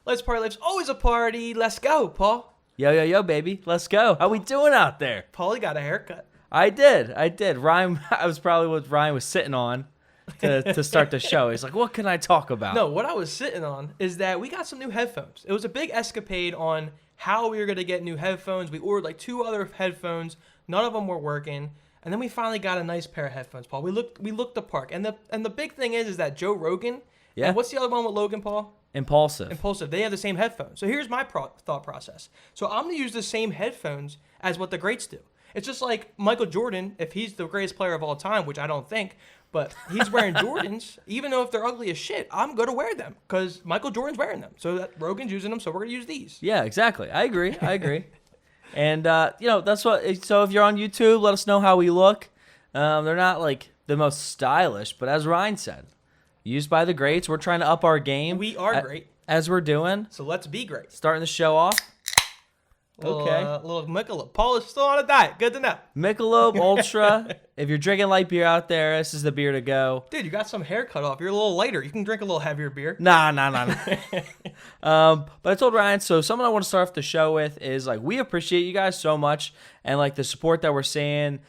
Let's party. Life's always a party. Let's go, Paul. Yo, baby. Let's go. How we doing out there? Paul, you got a haircut. I did. Ryan, I was probably what Ryan was sitting on to start the show. He's like, what can I talk about? No, what I was sitting on is that we got some new headphones. It was a big escapade on how we were going to get new headphones. We ordered like 2 other headphones. None of them were working. And then we finally got a nice pair of headphones, Paul. We looked the part. And the big thing is that Joe Rogan. Yeah. And what's the other one with Logan Paul? Impulsive. They have the same headphones. So here's my thought process. So I'm going to use the same headphones as what the greats do. It's just like Michael Jordan, if he's the greatest player of all time, which I don't think, but he's wearing Jordans, even though if they're ugly as shit, I'm going to wear them because Michael Jordan's wearing them. So that Rogan's using them, so we're going to use these. Yeah, exactly. I agree. And, that's what, so if you're on YouTube, let us know how we look. They're not like the most stylish, but as Ryan said, used by the greats. We're trying to up our game. We are great. As we're doing. So let's be great. Starting the show off. Okay. Little Michelob. Paul is still on a diet. Good to know. Michelob Ultra. If you're drinking light beer out there, this is the beer to go. Dude, you got some hair cut off. You're a little lighter. You can drink a little heavier beer. Nah. But I told Ryan, so something I want to start off the show with is like, we appreciate you guys so much and like the support that we're seeing.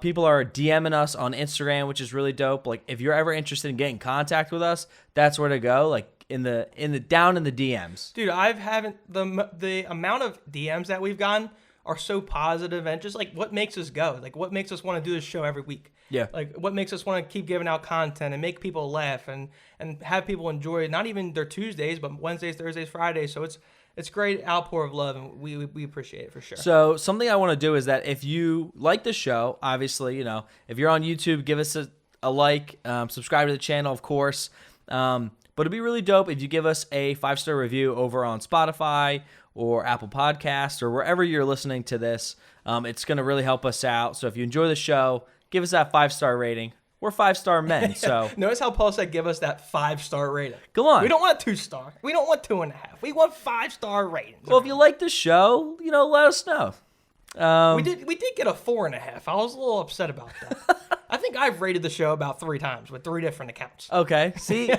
People are DMing us on Instagram, which is really dope. Like if you're ever interested in getting in contact with us, that's where to go. Like down in the DMs. Dude, the amount of DMs that we've gotten are so positive and just like what makes us go. Like what makes us want to do this show every week. Yeah. Like what makes us want to keep giving out content and make people laugh and have people enjoy not even their Tuesdays, but Wednesdays, Thursdays, Fridays. So it's great outpour of love, and we appreciate it for sure. So something I want to do is that if you like the show, obviously, if you're on YouTube, give us a like, subscribe to the channel, of course. But it'd be really dope if you give us a 5-star review over on Spotify or Apple Podcasts or wherever you're listening to this. It's going to really help us out. So if you enjoy the show, give us that 5-star rating. We're 5-star men, so. Notice how Paul said give us that 5-star rating. Come on. We don't want 2-star. We don't want 2.5. We want 5-star ratings. Well, if you like the show, let us know. We did get a 4.5. I was a little upset about that. I think I've rated the show about 3 times with 3 different accounts. Okay. See,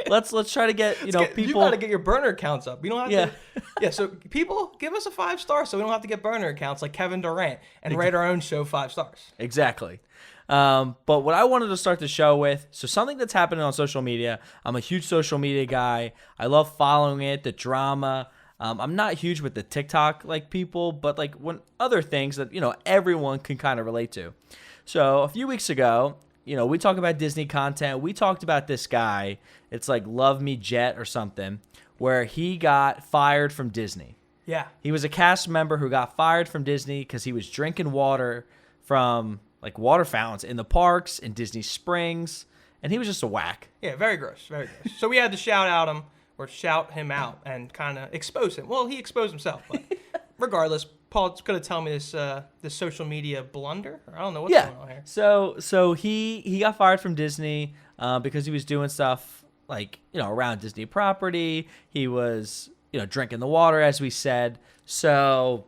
let's try to get people. You got to get your burner accounts up. You don't have Yeah. to. Yeah. So people give us a 5-star, so we don't have to get burner accounts like Kevin Durant and rate our own show 5 stars. Exactly. But what I wanted to start the show with, so something that's happening on social media. I'm a huge social media guy. I love following it, the drama. I'm not huge with the TikTok like people, but like when other things that everyone can kind of relate to. So a few weeks ago, we talk about Disney content. We talked about this guy. It's like Love Me Jet or something, where he got fired from Disney. Yeah. He was a cast member who got fired from Disney because he was drinking water from like water fountains in the parks in Disney Springs, and he was just a whack. Yeah, very gross, very gross. So we had to shout him out and kind of expose him. Well, he exposed himself, but regardless, Paul's going to tell me this social media blunder. I don't know what's going on here. So he got fired from Disney because he was doing stuff like around Disney property. He was drinking the water, as we said. So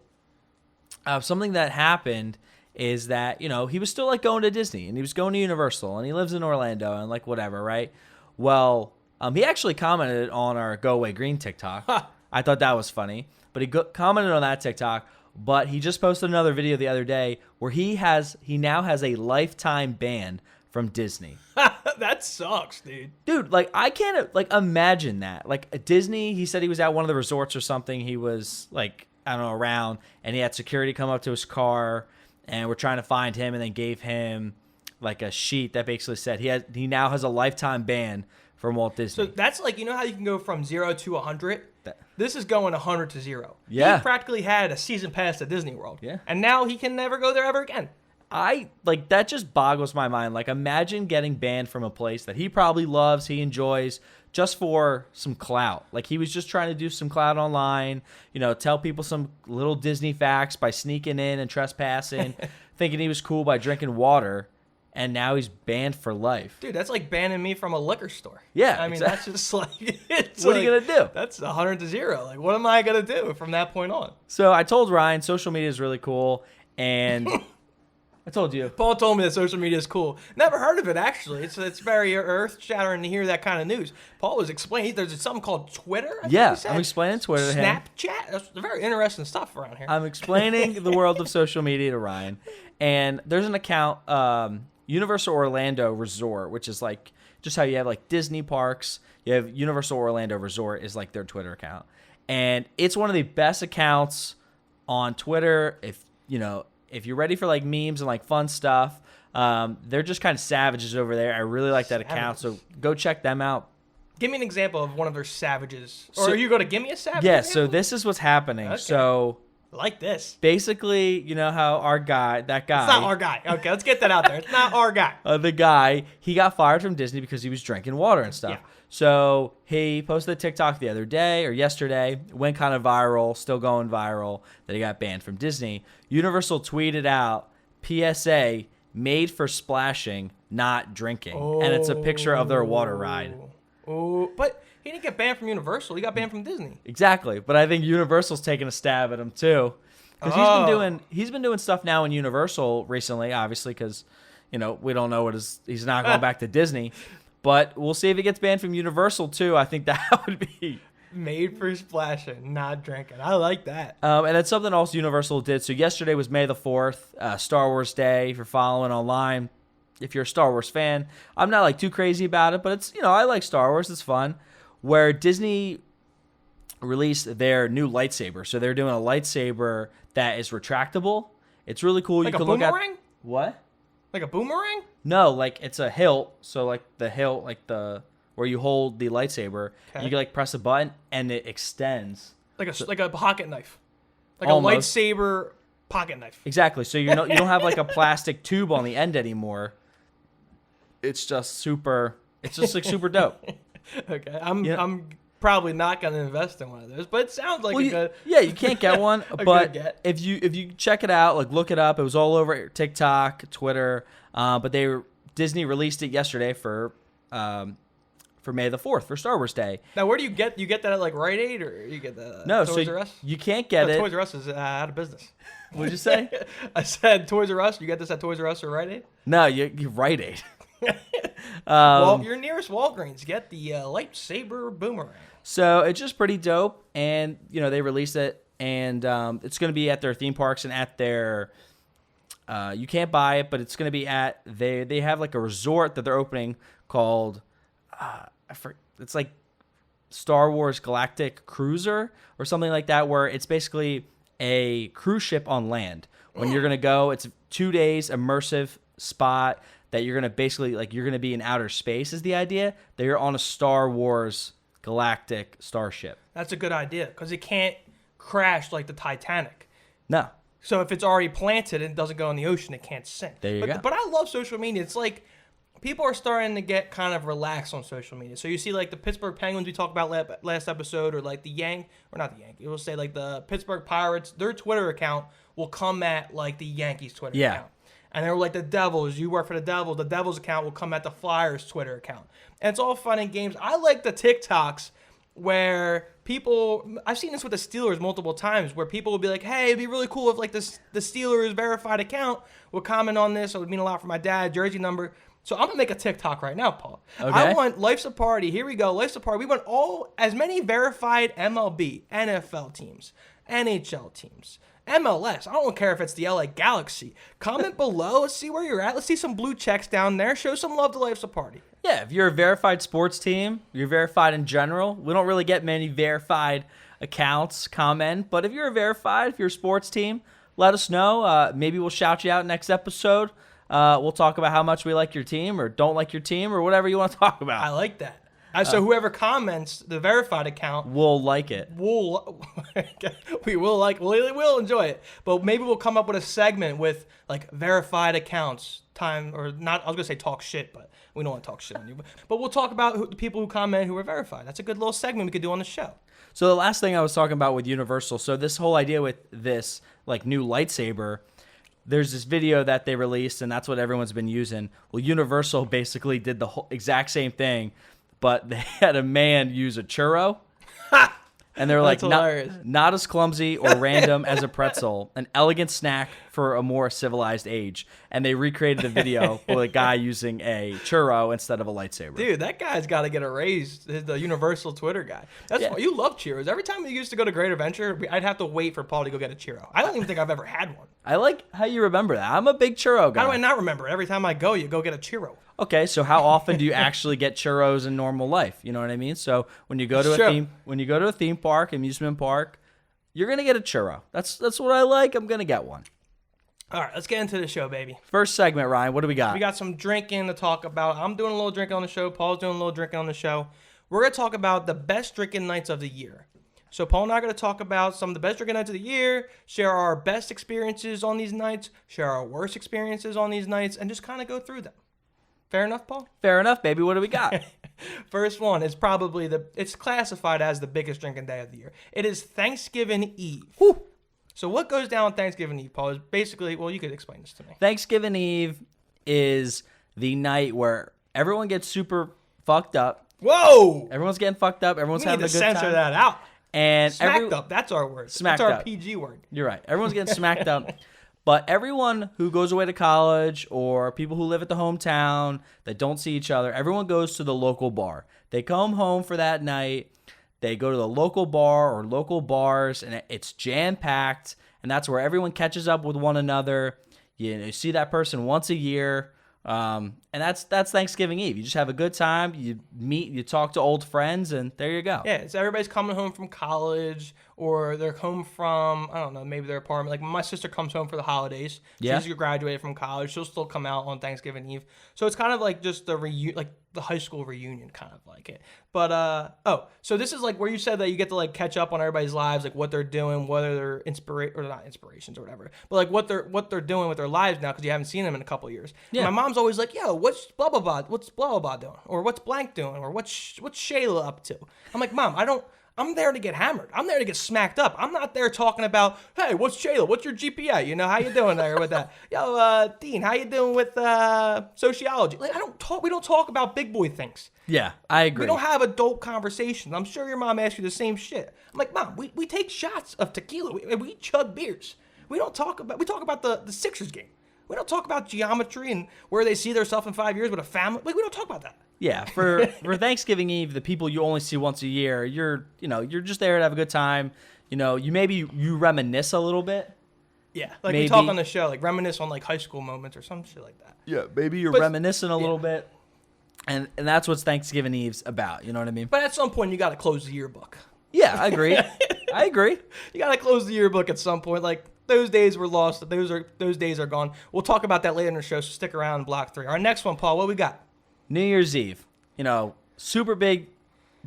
something that happened is that he was still like going to Disney and he was going to Universal and he lives in Orlando and like whatever, right? Well, he actually commented on our Go Away Green TikTok. I thought that was funny, but he commented on that TikTok. But he just posted another video the other day where he now has a lifetime ban from Disney. That sucks, dude. Dude, like I can't like imagine that. Like at Disney, he said he was at one of the resorts or something. He was like I don't know around, and he had security come up to his car, and we're trying to find him, and then gave him like a sheet that basically said he now has a lifetime ban from Walt Disney. So that's like how you can go from 0 to 100. This is going 100 to 0. Yeah. He practically had a season pass at Disney World. Yeah. And now he can never go there ever again. That just boggles my mind. Like imagine getting banned from a place that he probably loves, he enjoys, just for some clout. Like he was just trying to do some clout online, tell people some little Disney facts by sneaking in and trespassing, thinking he was cool by drinking water. And now he's banned for life. Dude, that's like banning me from a liquor store. Yeah, I mean, exactly. that's just like... What are you going to do? That's 100 to 0. Like, what am I going to do from that point on? So I told Ryan, social media is really cool. And I told you. Paul told me that social media is cool. Never heard of it, actually. It's very earth-shattering to hear that kind of news. Paul was explaining there's something called Twitter. I think he said. I'm explaining Twitter to him. Snapchat. That's very interesting stuff around here. I'm explaining the world of social media to Ryan. And there's an account, Universal Orlando Resort, which is like just how you have like Disney parks. You have Universal Orlando Resort is like their Twitter account. And it's one of the best accounts on Twitter. If you're ready for like memes and like fun stuff, they're just kind of savages over there. I really like that account, so go check them out. Give me an example of one of their savages. Or are you going to give me a savage? Yeah, example? so this is what's happening. Okay. So I like this. basically, you know how that guy. It's not our guy. Okay, let's get that out there. It's not our guy. The guy, he got fired from Disney because he was drinking water and stuff. Yeah. So he posted a TikTok the other day or yesterday, went kind of viral, still going viral, that he got banned from Disney. Universal tweeted out, PSA, made for splashing, not drinking. And it's a picture of their water ride. Oh, but he didn't get banned from Universal. He got banned from Disney. Exactly. But I think Universal's taking a stab at him too. Because he's been doing stuff now in Universal recently, obviously, because, we don't know he's not going back to Disney. But we'll see if he gets banned from Universal, too. I think that would be... Made for splashing, not drinking. I like that. And then something else Universal did. So yesterday was May the 4th, Star Wars Day. If you're following online, if you're a Star Wars fan. I'm not like too crazy about it, but it's, I like Star Wars. It's fun. Where Disney released their new lightsaber. So they're doing a lightsaber that is retractable. It's really cool. Like you a can look boomerang? at... What? Like a boomerang? No, like it's a hilt. So like the hilt, like the where you hold the lightsaber, you can like press a button and it extends. Like a pocket knife. Like Almost. a lightsaber pocket knife. Exactly. So you don't have like a plastic tube on the end anymore. It's just super. It's just like super dope. Okay, I'm probably not going to invest in one of those, but it sounds like good. Yeah, you can't get one, but get. if you check it out, like look it up, it was all over TikTok, Twitter, but Disney released it yesterday for May the 4th for Star Wars Day. Now, where do you get that at like Rite Aid or you get that? No, Toys so R Us? you can't get it. Toys R Us is out of business. What'd you say? I said Toys R Us. You get this at Toys R Us or Rite Aid? No, you Rite Aid. Your nearest Walgreens. Get the lightsaber boomerang. So it's just pretty dope, and they released it, and it's going to be at their theme parks and at their. You can't buy it, but it's going to be at they have like a resort that they're opening called. It's like Star Wars Galactic Cruiser or something like that, where it's basically a cruise ship on land. When you're going to go, it's 2 days immersive spot that you're going to basically you're going to be in outer space is the idea. That you're on a Star Wars galactic starship. That's a good idea because it can't crash like the Titanic. No. So if it's already planted and doesn't go in the ocean, it can't sink. There you go. But I love social media. It's like people are starting to get kind of relaxed on social media. So you see like the Pittsburgh Penguins we talked about last episode, or like it will say like the Pittsburgh Pirates, their Twitter account will come at like the Yankees Twitter account. And they're like the Devils, you work for the Devils account will come at the Flyers Twitter account. And it's all fun and games. I like the TikToks where I've seen this with the Steelers multiple times, where people will be like, hey, it'd be really cool if like the Steelers verified account would comment on this. It would mean a lot for my dad, jersey number. So I'm going to make a TikTok right now, Paul. Okay. I want Life's a Party. Here we go. Life's a Party. We want as many verified MLB, NFL teams, NHL teams, MLS. I don't care if it's the LA Galaxy. Comment below. Let's see where you're at. Let's see some blue checks down there. Show some love to Life's a Party. Yeah, if you're a verified sports team, you're verified in general. We don't really get many verified accounts comment, but if you're if you're a sports team, let us know. Maybe we'll shout you out next episode. We'll talk about how much we like your team or don't like your team or whatever you want to talk about. I like that. So whoever comments the verified account, we'll like it. We'll enjoy it. But maybe we'll come up with a segment with like verified accounts. Or not. I was gonna say talk shit, but we don't want to talk shit on you. But we'll talk about the people who comment who are verified. That's a good little segment we could do on the show. So the last thing I was talking about with Universal. So this whole idea with this like new lightsaber. There's this video that they released, and that's what everyone's been using. Well, Universal basically did the whole exact same thing, but they had a man use a churro. And they're like, That's hilarious. not as clumsy or random as a pretzel, an elegant snack for a more civilized age. And they recreated the video with a guy using a churro instead of a lightsaber. Dude, that guy's got to get a raise. The universal Twitter guy. That's why you love churros. Every time we used to go to Great Adventure, I'd have to wait for Paul to go get a churro. I don't even think I've ever had one. I like how you remember that. I'm a big churro guy. How do I not remember? Every time I go, you go get a churro. Okay, so how often do you actually get churros in normal life? You know what I mean? So when you go to a theme park, amusement park, you're gonna get a churro. That's what I like. I'm gonna get one. All right, let's get into the show, baby. First segment, Ryan. What do we got? We got some drinking to talk about. I'm doing a little drinking on the show. Paul's doing a little drinking on the show. We're gonna talk about the best drinking nights of the year. So Paul and I are going to talk about some of the best drinking nights of the year, share our best experiences on these nights, share our worst experiences on these nights, and just kind of go through them. Fair enough, Paul? Fair enough, baby. What do we got? First one is probably it's classified as the biggest drinking day of the year. It is Thanksgiving Eve. Whew. So what goes down on Thanksgiving Eve, Paul, is basically, well, you could explain this to me. Thanksgiving Eve is the night where everyone gets super fucked up. Whoa! Everyone's getting fucked up. Everyone's having a good time. We need to censor that out. And smacked up. That's our word. Smacked That's our up. PG word. You're right. Everyone's getting smacked up. But everyone who goes away to college or people who live at the hometown that don't see each other, everyone goes to the local bar. They come home for that night. They go to the local bar or local bars, and it's jam-packed. And that's where everyone catches up with one another. You see that person once a year. And that's Thanksgiving Eve. You just have a good time. You meet, you talk to old friends, and there you go. Yeah, so everybody's coming home from college, or they're home from, I don't know, maybe their apartment. Like my sister comes home for the holidays. Yeah. She's graduated from college. She'll still come out on Thanksgiving Eve. So it's kind of like just like the high school reunion, kind of like it. But so this is like where you said that you get to like catch up on everybody's lives, like what they're doing, whether they're not inspirations or whatever, but like what they're doing with their lives now because you haven't seen them in a couple of years. Yeah. And my mom's always like, "Yo, what's blah blah blah? What's blah blah blah doing? Or what's blank doing? Or what's Shayla up to?" I'm like, "Mom, I'm there to get hammered. I'm there to get smacked up. I'm not there talking about, hey, what's Shayla? What's your GPA? You know, how you doing there with that? Yo, Dean, how you doing with sociology? Like, we don't talk about big boy things. Yeah, I agree. We don't have adult conversations. I'm sure your mom asked you the same shit. I'm like, Mom, we take shots of tequila. We chug beers. We talk about the Sixers game. We don't talk about geometry and where they see themselves in 5 years with a family. Like, we don't talk about that. Yeah, for Thanksgiving Eve, the people you only see once a year, you're just there to have a good time. You know, you reminisce a little bit. Yeah, like we talk on the show, like reminisce on like high school moments or some shit like that. Yeah, maybe you're reminiscing a little bit, and that's what Thanksgiving Eve's about. You know what I mean? But at some point, you got to close the yearbook. Yeah, I agree. I agree. You got to close the yearbook at some point. Like those days were lost. Those days are gone. We'll talk about that later in the show. So stick around in Block 3. Our next one, Paul. What we got? New Year's Eve. Super big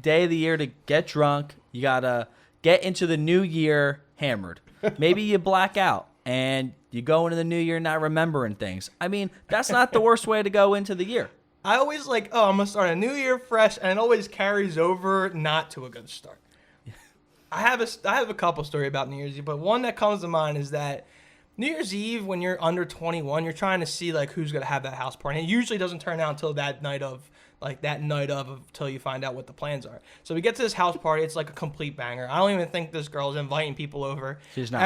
day of the year to get drunk. You gotta get into the new year hammered. Maybe you black out and you go into the new year not remembering things. I mean, that's not the worst way to go into the year. I always I'm gonna start a new year fresh, and it always carries over not to a good start. I have a couple stories about New Year's Eve, but one that comes to mind is that New Year's Eve, when you're under 21, you're trying to see like who's gonna have that house party. And it usually doesn't turn out until that night of until you find out what the plans are. So we get to this house party. It's like a complete banger. I don't even think this girl's inviting people over. She's not.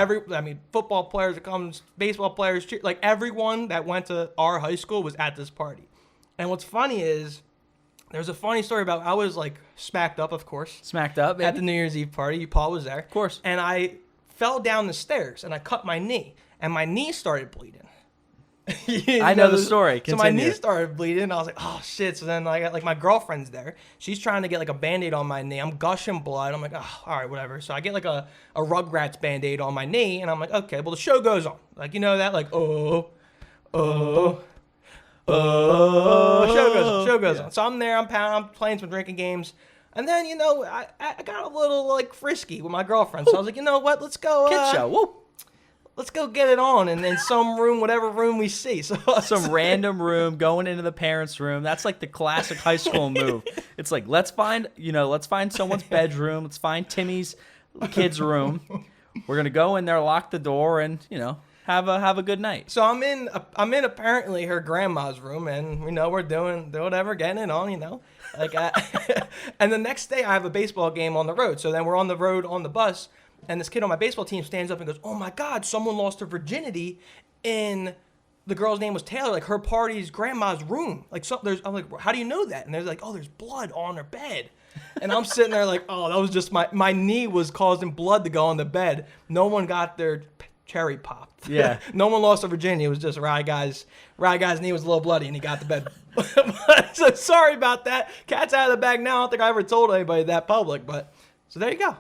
Football players that comes, baseball players, like everyone that went to our high school was at this party. And what's funny is there's a funny story about I was like smacked up, of course. Smacked up, baby. At the New Year's Eve party. Paul was there. Of course. And I fell down the stairs and I cut my knee. And my knee started bleeding. I know the story. Continue. So my knee started bleeding. And I was like, oh, shit. So then I got like my girlfriend's there. She's trying to get like a Band-Aid on my knee. I'm gushing blood. I'm like, oh, all right, whatever. So I get like a Rugrats Band-Aid on my knee. And I'm like, okay, well, the show goes on. Like, you know that? Like, show goes on. So I'm there. I'm playing some drinking games. And then, I got a little like frisky with my girlfriend. So I was like, you know what? Let's go. Kid show. Whoop. Let's go get it on in some room, whatever room we see. So some random room, going into the parents' room. That's like the classic high school move. It's like, let's find someone's bedroom. Let's find Timmy's kid's room. We're going to go in there, lock the door, and, have a good night. So I'm in apparently her grandma's room, and, we're doing whatever, getting it on, Like, and the next day I have a baseball game on the road. So then we're on the road on the bus, and this kid on my baseball team stands up and goes, "Oh my God, someone lost her virginity in." The girl's name was Taylor, like her party's grandma's room. Like, so I'm like, how do you know that? And they're like, oh, there's blood on her bed. And I'm sitting there like, oh, that was just my knee was causing blood to go on the bed. No one got their cherry popped. Yeah. No one lost their virginity. It was just Rye guy's knee was a little bloody and he got the bed. So sorry about that. Cat's out of the bag now. I don't think I ever told anybody that public, but so there you go.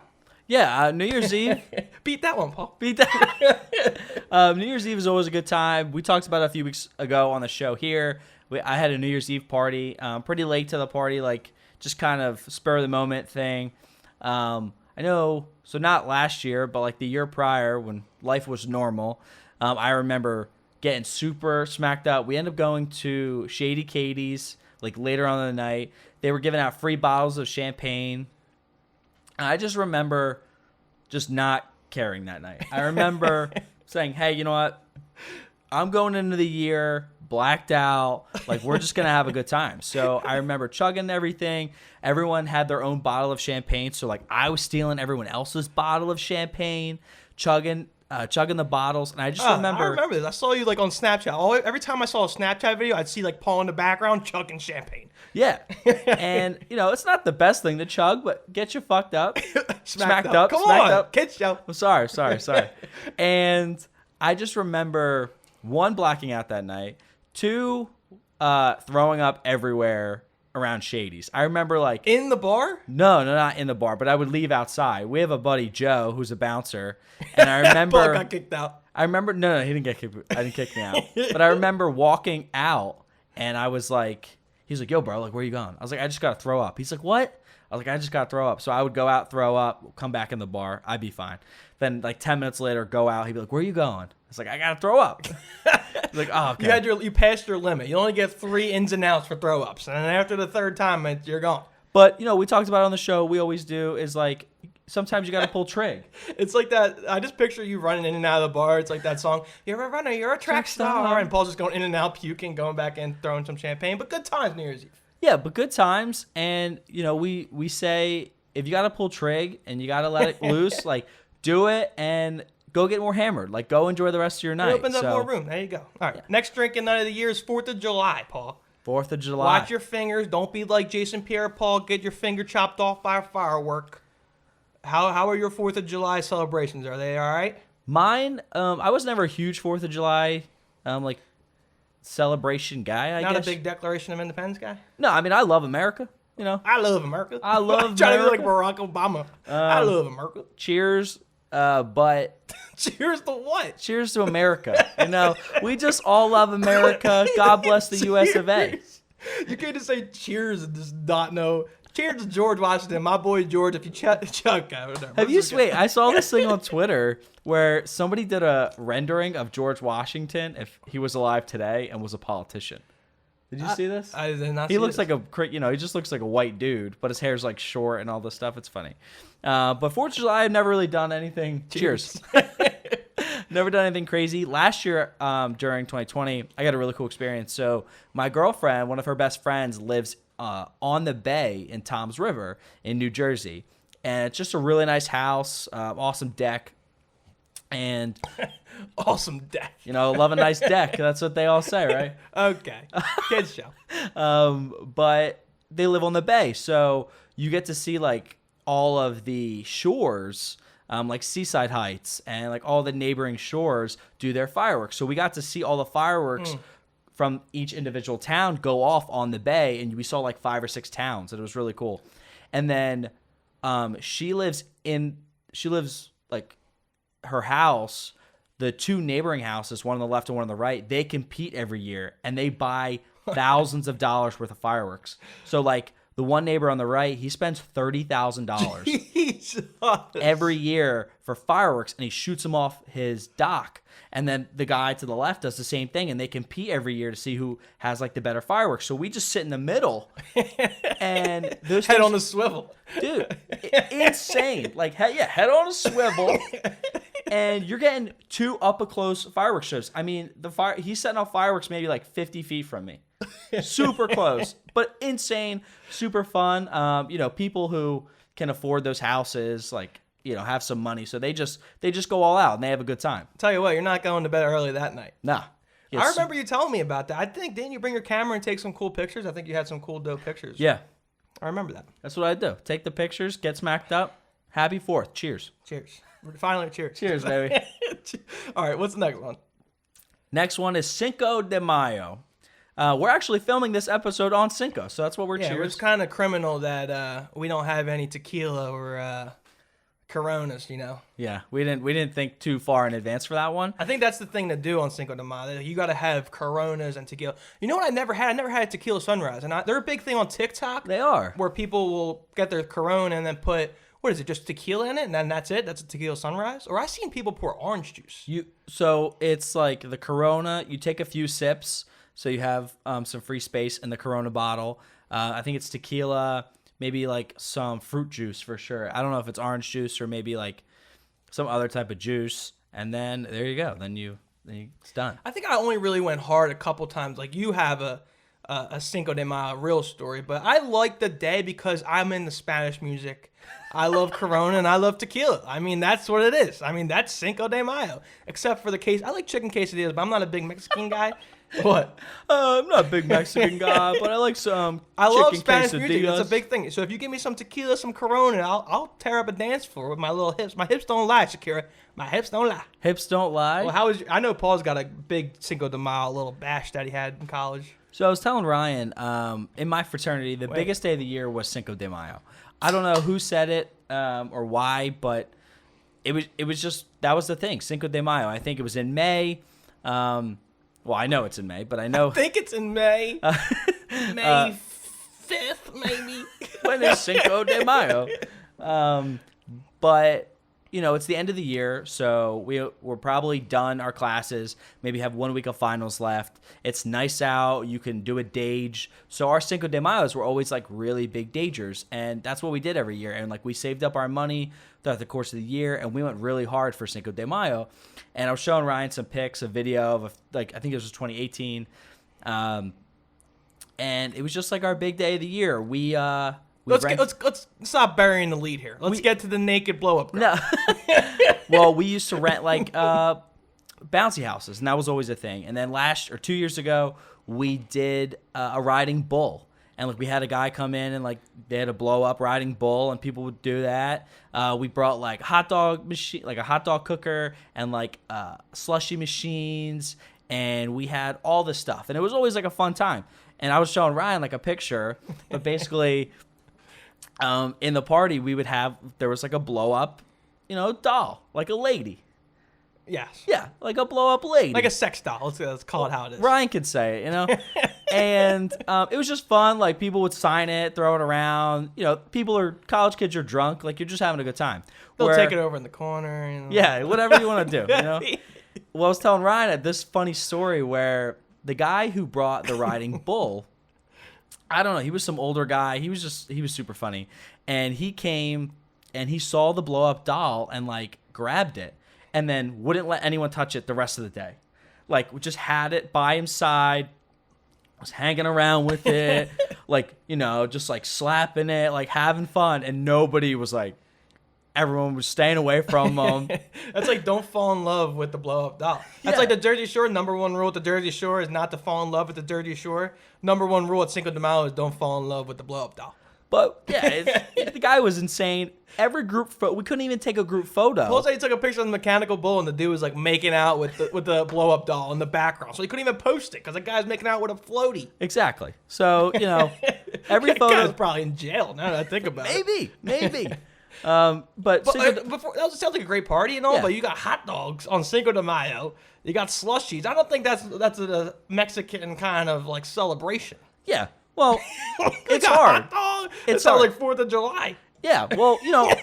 Yeah, New Year's Eve. Beat that one, Paul. Beat that. New Year's Eve is always a good time. We talked about it a few weeks ago on the show here. I had a New Year's Eve party. Pretty late to the party, like just kind of spur of the moment thing. I know, so not last year, but like the year prior when life was normal, I remember getting super smacked up. We ended up going to Shady Katie's like later on in the night. They were giving out free bottles of champagne. I just remember just not caring that night. I remember saying, hey, you know what? I'm going into the year blacked out. Like, we're just going to have a good time. So I remember chugging everything. Everyone had their own bottle of champagne. So, like, I was stealing everyone else's bottle of champagne, chugging the bottles. And I just remember. I remember this. I saw you, like, on Snapchat. Every time I saw a Snapchat video, I'd see, like, Paul in the background chugging champagne. Yeah. And, you know, it's not the best thing to chug, but get you fucked up. Smacked up. Come smacked on. up. Kids show. I'm sorry. And I just remember, 1, blacking out that night. 2, throwing up everywhere around Shady's. I remember, like... In the bar? No, not in the bar, but I would leave outside. We have a buddy, Joe, who's a bouncer. And I remember... Paul got kicked out. I remember... No, he didn't get kicked. I didn't kick me out. But I remember walking out, and I was like... He's like, yo, bro, like, where you going? I was like, I just got to throw up. He's like, what? I was like, I just got to throw up. So I would go out, throw up, come back in the bar. I'd be fine. Then, like, 10 minutes later, go out. He'd be like, where are you going? I was like, I got to throw up. He's like, oh, okay. You passed your limit. You only get 3 ins and outs for throw ups. And then after the 3rd time, you're gone. But, you know, we talked about it on the show. We always do is, like, sometimes you got to pull trig. It's like that. I just picture you running in and out of the bar. It's like that song, you're a runner, you're a track star. And Paul's just going in and out, puking, going back in, throwing some champagne. But good times, New Year's Eve. Yeah, but good times. And, you know, we say if you got to pull trig and you got to let it loose, like, do it and go get more hammered. Like, go enjoy the rest of your night. It opens up more room. There you go. All right. Yeah. Next drinking night of the year is 4th of July, Paul. 4th of July. Watch your fingers. Don't be like Jason Pierre-Paul. Get your finger chopped off by a firework. How are your 4th of July celebrations? Are they all right? Mine, I was never a huge 4th of July, like, celebration guy, I guess. Not a big Declaration of Independence guy? No, I mean, I love America, you know. I love America. I love America. Trying to be like Barack Obama. I love America. Cheers, but... Cheers to what? Cheers to America. You know, we just all love America. God bless the U.S. of A. You can't just say cheers and just not know. Cheers to George Washington, my boy George. If you chuck have you wait? I saw this thing on Twitter where somebody did a rendering of George Washington if he was alive today and was a politician. Did you see this? I did not. He looks like he just looks like a white dude, but his hair's like short and all this stuff. It's funny. But 4th of July, I've never really done anything. Cheers. Never done anything crazy. Last year, during 2020, I got a really cool experience. So my girlfriend, one of her best friends, lives on the bay in Toms River in New Jersey. And it's just a really nice house, awesome deck. And awesome deck. You know, love a nice deck. That's what they all say, right? Okay. Kids show. But they live on the bay. So you get to see like all of the shores, like Seaside Heights and like all the neighboring shores do their fireworks. So we got to see all the fireworks from each individual town go off on the bay, and we saw like 5 or 6 towns, and it was really cool. And then she lives like her house, the 2 neighboring houses, one on the left and one on the right, they compete every year, and they buy thousands of dollars worth of fireworks. So like the one neighbor on the right, he spends $30,000 every year for fireworks, and he shoots them off his dock. And then the guy to the left does the same thing, and they compete every year to see who has like the better fireworks. So we just sit in the middle, and those head on a swivel, dude, insane. Like head on a swivel, and you're getting 2 up close fireworks shows. I mean, he's setting off fireworks maybe like 50 feet from me. Super close, but insane, super fun. People who can afford those houses, like, have some money, so they just go all out and they have a good time. Tell you what, you're not going to bed early that night. Nah. Yes. I remember you telling me about that. I think, didn't you bring your camera and take some cool pictures? I think you had some cool, dope pictures. Yeah. I remember that. That's what I do. Take the pictures, get smacked up. Happy 4th. Cheers. Cheers. Finally, cheers. Cheers, baby. All right, what's the next one? Next one is Cinco de Mayo. We're actually filming this episode on Cinco, so that's what we're cheers. It's kind of criminal that we don't have any tequila or Coronas, Yeah, we didn't think too far in advance for that one. I think that's the thing to do on Cinco de Mayo. You got to have Coronas and tequila. You know what I never had? I never had a tequila sunrise, and they're a big thing on TikTok. They are. Where people will get their Corona and then put, what is it, just tequila in it, and then that's it? That's a tequila sunrise? Or I've seen people pour orange juice. So it's like the Corona, you take a few sips, so you have some free space in the Corona bottle. I think it's tequila, maybe like some fruit juice for sure. I don't know if it's orange juice or maybe like some other type of juice. And then there you go. Then it's done. I think I only really went hard a couple times. Like you have a Cinco de Mayo real story, but I like the day because I'm in the Spanish music. I love Corona and I love tequila. I mean, that's what it is. I mean, that's Cinco de Mayo. Except for the case, I like chicken quesadillas, but I'm not a big Mexican guy. What? I'm not a big Mexican guy, but I like some. I love Spanish quesadillas. music. It's a big thing. So if you give me some tequila, some Corona, I'll tear up a dance floor with my little hips. My hips don't lie, Shakira. My hips don't lie. Hips don't lie. Well, I know Paul's got a big Cinco de Mayo little bash that he had in college. So I was telling Ryan, in my fraternity, the biggest day of the year was Cinco de Mayo. I don't know who said it or why, but it was just, that was the thing. Cinco de Mayo. I think it was in May. Well, I know it's in May, but I know. I think it's in May. May 5th, maybe. When is Cinco de Mayo? But, it's the end of the year, so we're probably done our classes, maybe have 1 week of finals left. It's nice out. You can do a dage. So our Cinco de Mayos were always like really big dagers, and that's what we did every year. And like we saved up our money throughout the course of the year, and we went really hard for Cinco de Mayo. And I was showing Ryan some pics, a video of I think it was 2018, and it was just like our big day of the year. Let's stop burying the lead here. Let's get to the naked blow up. No. Well, we used to rent like bouncy houses, and that was always a thing. And then 2 years ago, we did a riding bull. And like we had a guy come in and like they had a blow up riding bull, and people would do that. We brought like a hot dog cooker, and like slushy machines, and we had all this stuff, and it was always like a fun time. And I was showing Ryan like a picture, but basically, in the party there was like a blow up, doll, like a lady. Yes. Yeah, like a blow up lady. Like a sex doll. Let's call it how it is. Ryan could say it, And it was just fun. Like people would sign it, throw it around. College kids are drunk. Like you're just having a good time. They'll take it over in the corner. Yeah, whatever you want to do. Well, I was telling Ryan this funny story where the guy who brought the riding bull, I don't know, he was some older guy. He was super funny. And he came and he saw the blow up doll and like grabbed it. And then wouldn't let anyone touch it the rest of the day. Like, we just had it by his side, was hanging around with it, like, just like slapping it, like having fun. And nobody was like, everyone was staying away from him. That's like, don't fall in love with the blow up doll. That's like the Jersey Shore. Number one rule at the Jersey Shore is not to fall in love with the Jersey Shore. Number one rule at Cinco de Mayo is don't fall in love with the blow up doll. But yeah, the guy was insane. Every group we couldn't even take a group photo. Paul said he took a picture of the mechanical bull, and the dude was like making out with the blow up doll in the background, so he couldn't even post it because the guy's making out with a floaty. Exactly. So every that photo guy's probably in jail. Now that I think about it. Maybe. Before that sounds like a great party and all, Yeah. but you got hot dogs on Cinco de Mayo. You got slushies. I don't think that's a Mexican kind of like celebration. Yeah. Well, it's got hard. Hot dog. It's It sounds hard. like 4th of July. Yeah, well,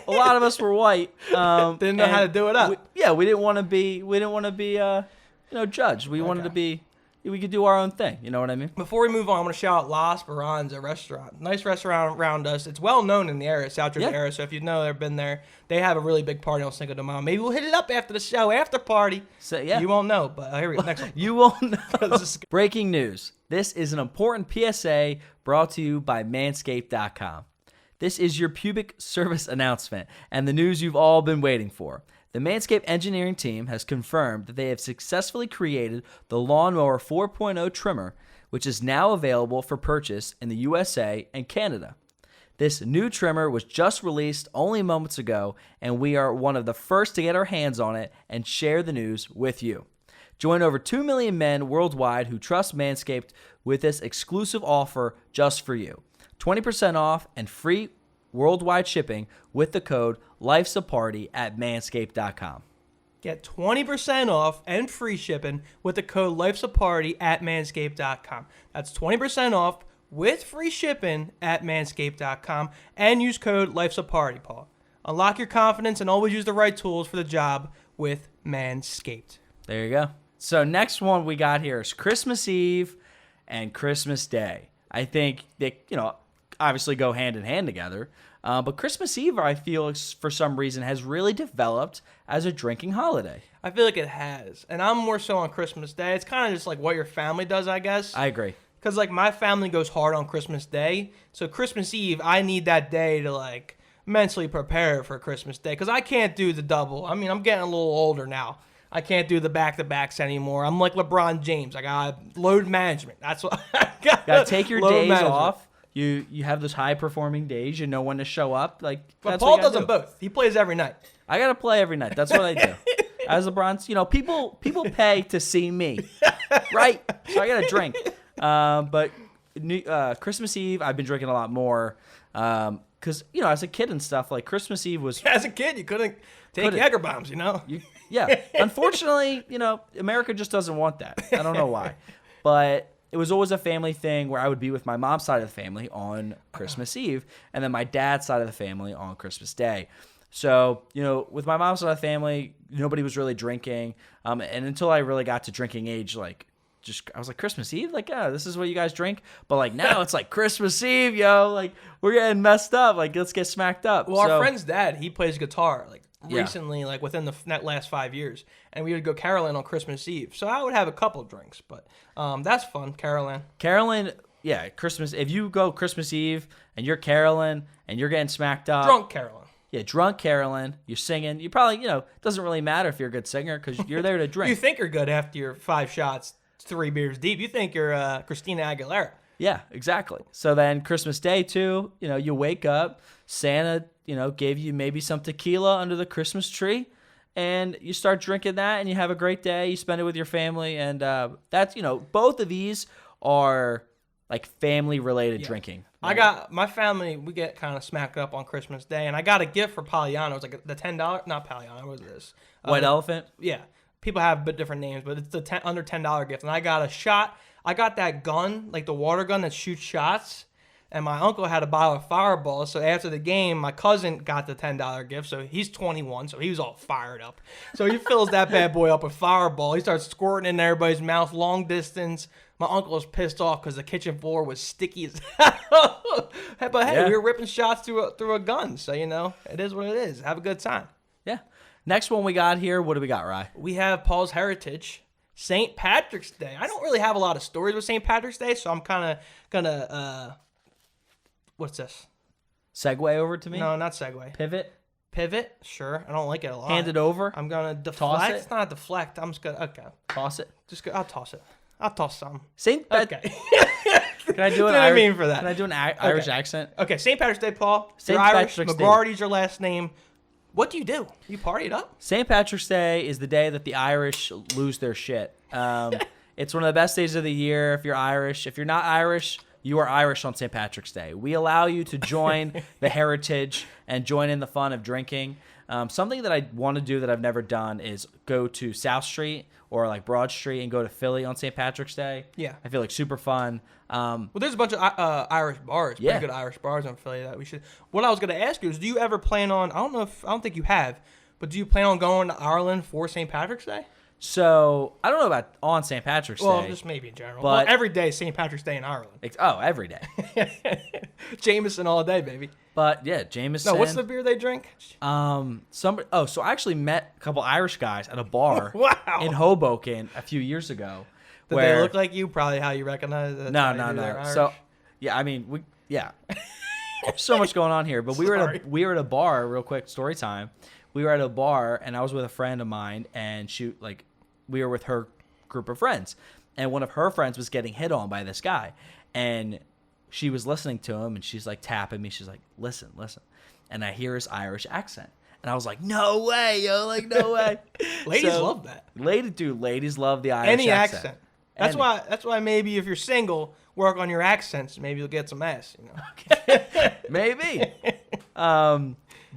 a lot of us were white. Didn't know how to do it up. We didn't want to be, judged. We wanted to be, we could do our own thing. You know what I mean? Before we move on, I'm going to shout out La Esperanza restaurant. Nice restaurant around us. It's well known in the area, South Jersey area. So if you know they've been there, they have a really big party on Cinco de Mayo. Maybe we'll hit it up after the show, after party. So yeah, you won't know. But here we go. Next one. You won't know. Breaking news. This is an important PSA brought to you by Manscaped.com. This is your pubic service announcement and the news you've all been waiting for. The Manscaped engineering team has confirmed that they have successfully created the Lawnmower 4.0 trimmer, which is now available for purchase in the USA and Canada. This new trimmer was just released only moments ago, and we are one of the first to get our hands on it and share the news with you. Join over 2 million men worldwide who trust Manscaped with this exclusive offer just for you. 20% off and free worldwide shipping with the code LIFESAPARTY at manscaped.com. Get 20% off and free shipping with the code LIFESAPARTY at manscaped.com. That's 20% off with free shipping at manscaped.com and use code LIFESAPARTY, Paul. Unlock your confidence and always use the right tools for the job with Manscaped. There you go. So next one we got here is Christmas Eve and Christmas Day. I think they, obviously go hand in hand together. But Christmas Eve, I feel, for some reason, has really developed as a drinking holiday. I feel like it has. And I'm more so on Christmas Day. It's kind of just like what your family does, I guess. I agree. Because, my family goes hard on Christmas Day. So Christmas Eve, I need that day to, mentally prepare for Christmas Day. Because I can't do the double. I mean, I'm getting a little older now. I can't do the back-to-backs anymore. I'm like LeBron James. I got load management. That's what I got. Got to take your days off. You have those high-performing days. You know when to show up. But Paul does them both. He plays every night. I got to play every night. That's what I do. As LeBron's, people pay to see me, right? So I got to drink. But Christmas Eve, I've been drinking a lot more. Because, as a kid and stuff, Christmas Eve was... As a kid, you couldn't take Jäger bombs, Yeah. Unfortunately, America just doesn't want that. I don't know why. But it was always a family thing where I would be with my mom's side of the family on Christmas Eve and then my dad's side of the family on Christmas Day. So, with my mom's side of the family, nobody was really drinking. And until I really got to drinking age, I was like, Christmas Eve? This is what you guys drink? But now it's Christmas Eve, yo. We're getting messed up. Let's get smacked up. Well, our friend's dad, he plays guitar, recently, within the last 5 years. And we would go caroling on Christmas Eve. So I would have a couple of drinks, but that's fun, caroling. Caroling, yeah, Christmas. If you go Christmas Eve and you're caroling and you're getting smacked up. Drunk caroling. Yeah, drunk caroling. You're singing. You probably, it doesn't really matter if you're a good singer because you're there to drink. You think you're good after your 5 shots, 3 beers deep. You think you're Christina Aguilera. Yeah, exactly. So then Christmas Day, too, you wake up, Santa, gave you maybe some tequila under the Christmas tree, and you start drinking that, and you have a great day. You spend it with your family, and that's, both of these are family-related drinking. Right? I got my family, we get kind of smacked up on Christmas Day, and I got a gift for Pollyanna. It was the $10, not Pollyanna, what is this? White Elephant? Yeah. People have a bit different names, but it's the under $10 gift, and I got a shot. I got that gun, the water gun that shoots shots, and my uncle had a bottle of Fireball. So after the game, my cousin got the $10 gift. So he's 21, so he was all fired up. So he fills that bad boy up with Fireball. He starts squirting in everybody's mouth long distance. My uncle was pissed off because the kitchen floor was sticky as hell. But hey, we were ripping shots through a gun. So, it is what it is. Have a good time. Yeah. Next one we got here, what do we got, Rye? We have Paul's Heritage. St. Patrick's Day. I don't really have a lot of stories with St. Patrick's Day, so I'm kind of gonna, what's this? Segue over to me? No, not segue. Pivot? Sure. I don't like it a lot. Hand it over? I'm gonna deflect. Toss it? It's not a deflect. I'm just gonna, okay. Toss it? I'll toss it. I'll toss some. Okay. Can I do an I mean for that? Can I do an Irish accent? Okay, St. Patrick's Day, Paul. St. You're Irish. Patrick's Day. McGroarty's your last name. What do? You party it up? St. Patrick's Day is the day that the Irish lose their shit. It's one of the best days of the year if you're Irish. If you're not Irish, you are Irish on St. Patrick's Day. We allow you to join the heritage and join in the fun of drinking. Something that I want to do that I've never done is go to South Street or Broad Street and go to Philly on St. Patrick's Day. Yeah. I feel super fun. Well, there's a bunch of Irish bars, pretty good Irish bars in Philly that we should. What I was going to ask you is, do you ever plan on? I don't think you have, but do you plan on going to Ireland for St. Patrick's Day? So I don't know about on St. Patrick's Well, Day. just maybe in general. But- Well, every day is St. Patrick's Day in Ireland. Every day. Jameson all day, baby. But yeah, Jameson. No, what's the beer they drink? Somebody. Oh, so I actually met a couple Irish guys at a bar Wow. in Hoboken a few years ago. Did they look like you? Probably how you recognize it. No. So yeah, I mean, so much going on here, but we were at a bar. Real quick story time. We were at a bar, and I was with a friend of mine, and we were with her group of friends, and one of her friends was getting hit on by this guy, and she was listening to him, and she's like tapping me. She's like, listen, and I hear his Irish accent, and I was like, no way, yo, like no way. Ladies love that. Ladies love the Irish Any accent. That's why maybe if you're single, work on your accents. Maybe you'll get some ass. You know. Maybe.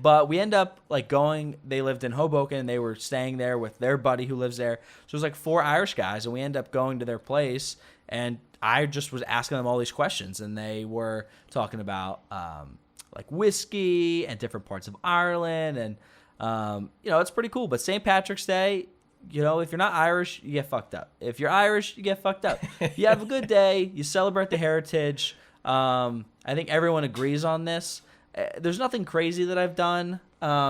But we end up going. They lived in Hoboken. They were staying there with their buddy who lives there. So it was like 4 Irish guys, and we end up going to their place. And I just was asking them all these questions, and they were talking about whiskey and different parts of Ireland, and it's pretty cool. But St. Patrick's Day, if you're not Irish, you get fucked up. If you're Irish, you get fucked up. You have a good day. You celebrate the heritage. I think everyone agrees on this. There's nothing crazy that I've done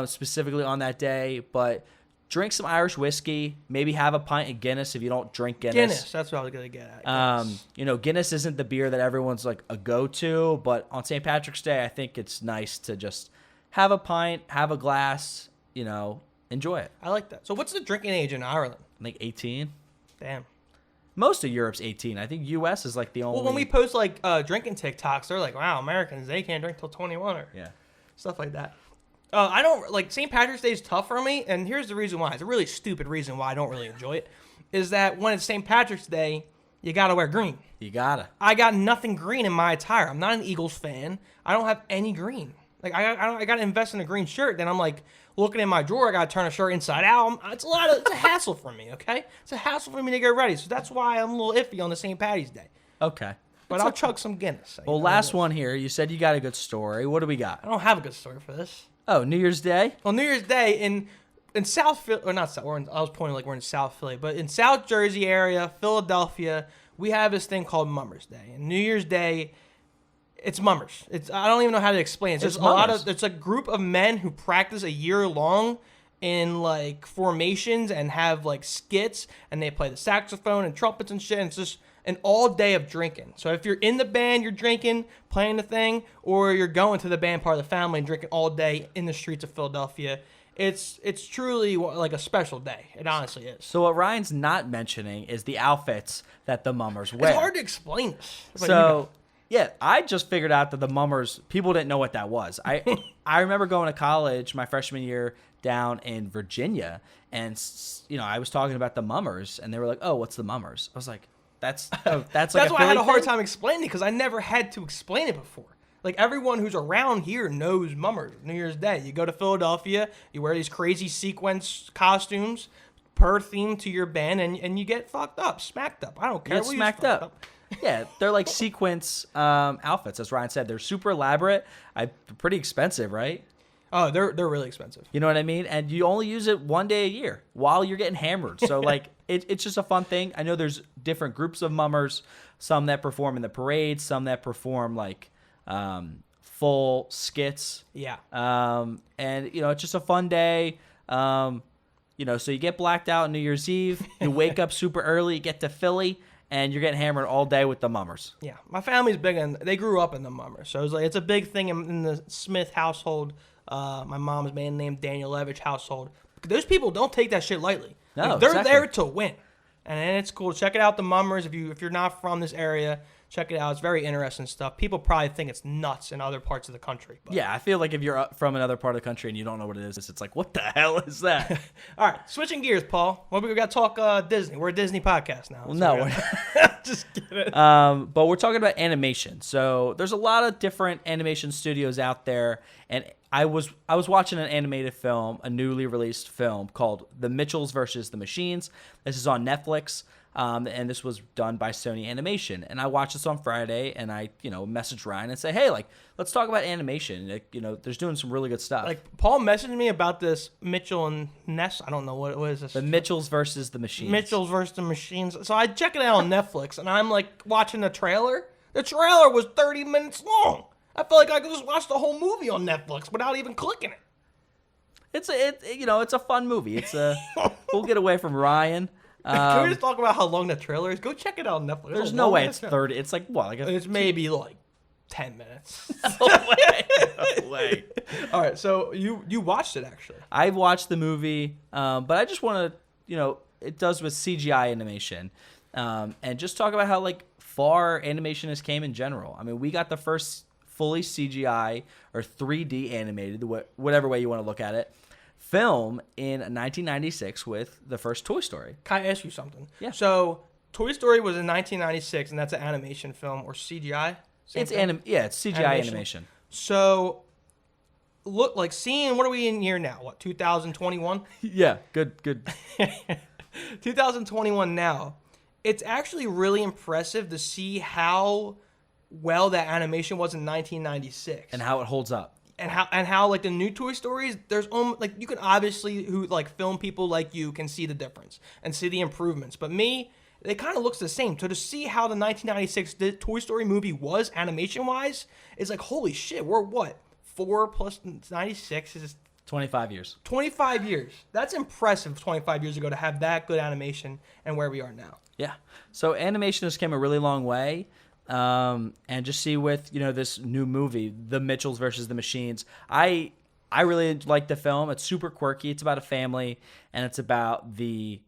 specifically on that day, but drink some Irish whiskey. Maybe have a pint of Guinness if you don't drink Guinness. Guinness, that's what I was going to get at. Guinness isn't the beer that everyone's like a go-to, but on St. Patrick's Day, I think it's nice to just have a pint, have a glass, enjoy it. I like that. So what's the drinking age in Ireland? I think 18. Damn. Most of Europe's 18. I think U.S. is like the only. Well, when we post drinking TikToks, they're like, "Wow, Americans, they can't drink till 21 or stuff like that." I don't St. Patrick's Day is tough for me, and here's the reason why. It's a really stupid reason why I don't really enjoy it. Is that when it's St. Patrick's Day, you gotta wear green. You gotta. I got nothing green in my attire. I'm not an Eagles fan. I don't have any green. I gotta invest in a green shirt. Then I'm looking in my drawer. I gotta turn a shirt inside out. It's a hassle for me. Okay, it's a hassle for me to get ready. So that's why I'm a little iffy on the St. Patty's Day. Okay. But I'll chug some Guinness. Well, last one here. You said you got a good story. What do we got? I don't have a good story for this. Oh, New Year's Day? Well, New Year's Day in South Philly, or not South, I was pointing we're in South Philly, but in South Jersey area, Philadelphia, we have this thing called Mummers Day. And New Year's Day, it's mummers. I don't even know how to explain it. It's a group of men who practice a year long in formations and have skits, and they play the saxophone and trumpets and shit. And it's just an all day of drinking. So if you're in the band, you're drinking, playing the thing, or you're going to the band part of the family and drinking all day in the streets of Philadelphia. It's truly a special day. It honestly is. So what Ryan's not mentioning is the outfits that the mummers wear. It's hard to explain this. So yeah, I just figured out that the mummers, people didn't know what that was. I remember going to college my freshman year down in Virginia, and I was talking about the mummers, and they were like, "Oh, what's the mummers?" I was like, "That's that's why I had a hard time explaining it, because I never had to explain it before. Everyone who's around here knows mummers. New Year's Day, you go to Philadelphia, you wear these crazy sequence costumes per theme to your band, and you get fucked up, smacked up. I don't care. You get smacked up. Yeah, they're like sequence outfits, as Ryan said. They're super elaborate. Pretty expensive, right? Oh, they're really expensive. You know what I mean? And you only use it one day a year while you're getting hammered. So it's just a fun thing. I know there's different groups of mummers. Some that perform in the parade. Some that perform full skits. Yeah. And it's just a fun day. So you get blacked out on New Year's Eve. You wake up super early. You get to Philly. And you're getting hammered all day with the mummers. Yeah, my family's big, and they grew up in the mummers, so it's a big thing in the Smith household. My mom's maiden name Danielevich household. Those people don't take that shit lightly. No, they're exactly. there to win, and it's cool. Check it out, the mummers. If you're not from this area, check it out. It's very interesting stuff. People probably think it's nuts in other parts of the country. But. Yeah, I feel like if you're from another part of the country and you don't know what it is, it's like, what the hell is that? All right, switching gears, Paul. Well, we got to talk Disney. We're a Disney podcast now. Well, no, just kidding. But we're talking about animation. So there's a lot of different animation studios out there, and I was watching an animated film, a newly released film called The Mitchells versus the Machines. This is on Netflix. And this was done by Sony Animation. And I watched this on Friday, and I, messaged Ryan and say, hey, like, let's talk about animation. Like, there's doing some really good stuff. Like, Paul messaged me about this Mitchell and Ness. I don't know what is this. The Mitchells versus the Machines. Mitchells versus the Machines. So I check it out on Netflix, and I'm like watching the trailer. The trailer was 30 minutes long. I felt like I could just watch the whole movie on Netflix without even clicking it. It's a fun movie. We'll get away from Ryan. Can we just talk about how long the trailer is? Go check it out on Netflix. There's no way it's 30. It's like what? It's maybe like 10 minutes. No way. All right, so you watched it actually. I watched the movie, but I just want to, it does with CGI animation, and just talk about how like far animation has came in general. I mean, we got the first fully CGI or 3D animated, whatever way you want to look at it, film in 1996 with the first Toy Story. Can I ask you something? Yeah. So Toy Story was in 1996, and that's an animation film or CGI? It's CGI animation. So look, like seeing, what are we in year now? What, 2021? Yeah, good. 2021 now. It's actually really impressive to see how well that animation was in 1996 and how it holds up. And how like the new Toy Stories, there's like you can obviously, who like film people like you can see the difference and see the improvements. But me, it kind of looks the same. So to see how the 1996 Toy Story movie was animation wise is like, holy shit, we're what? 4 plus 96 is 25 years. 25 years. That's impressive 25 years ago to have that good animation and where we are now. Yeah. So animation has came a really long way. And just see with, this new movie, The Mitchells versus the Machines. I really like the film. It's super quirky. It's about a family, and it's about the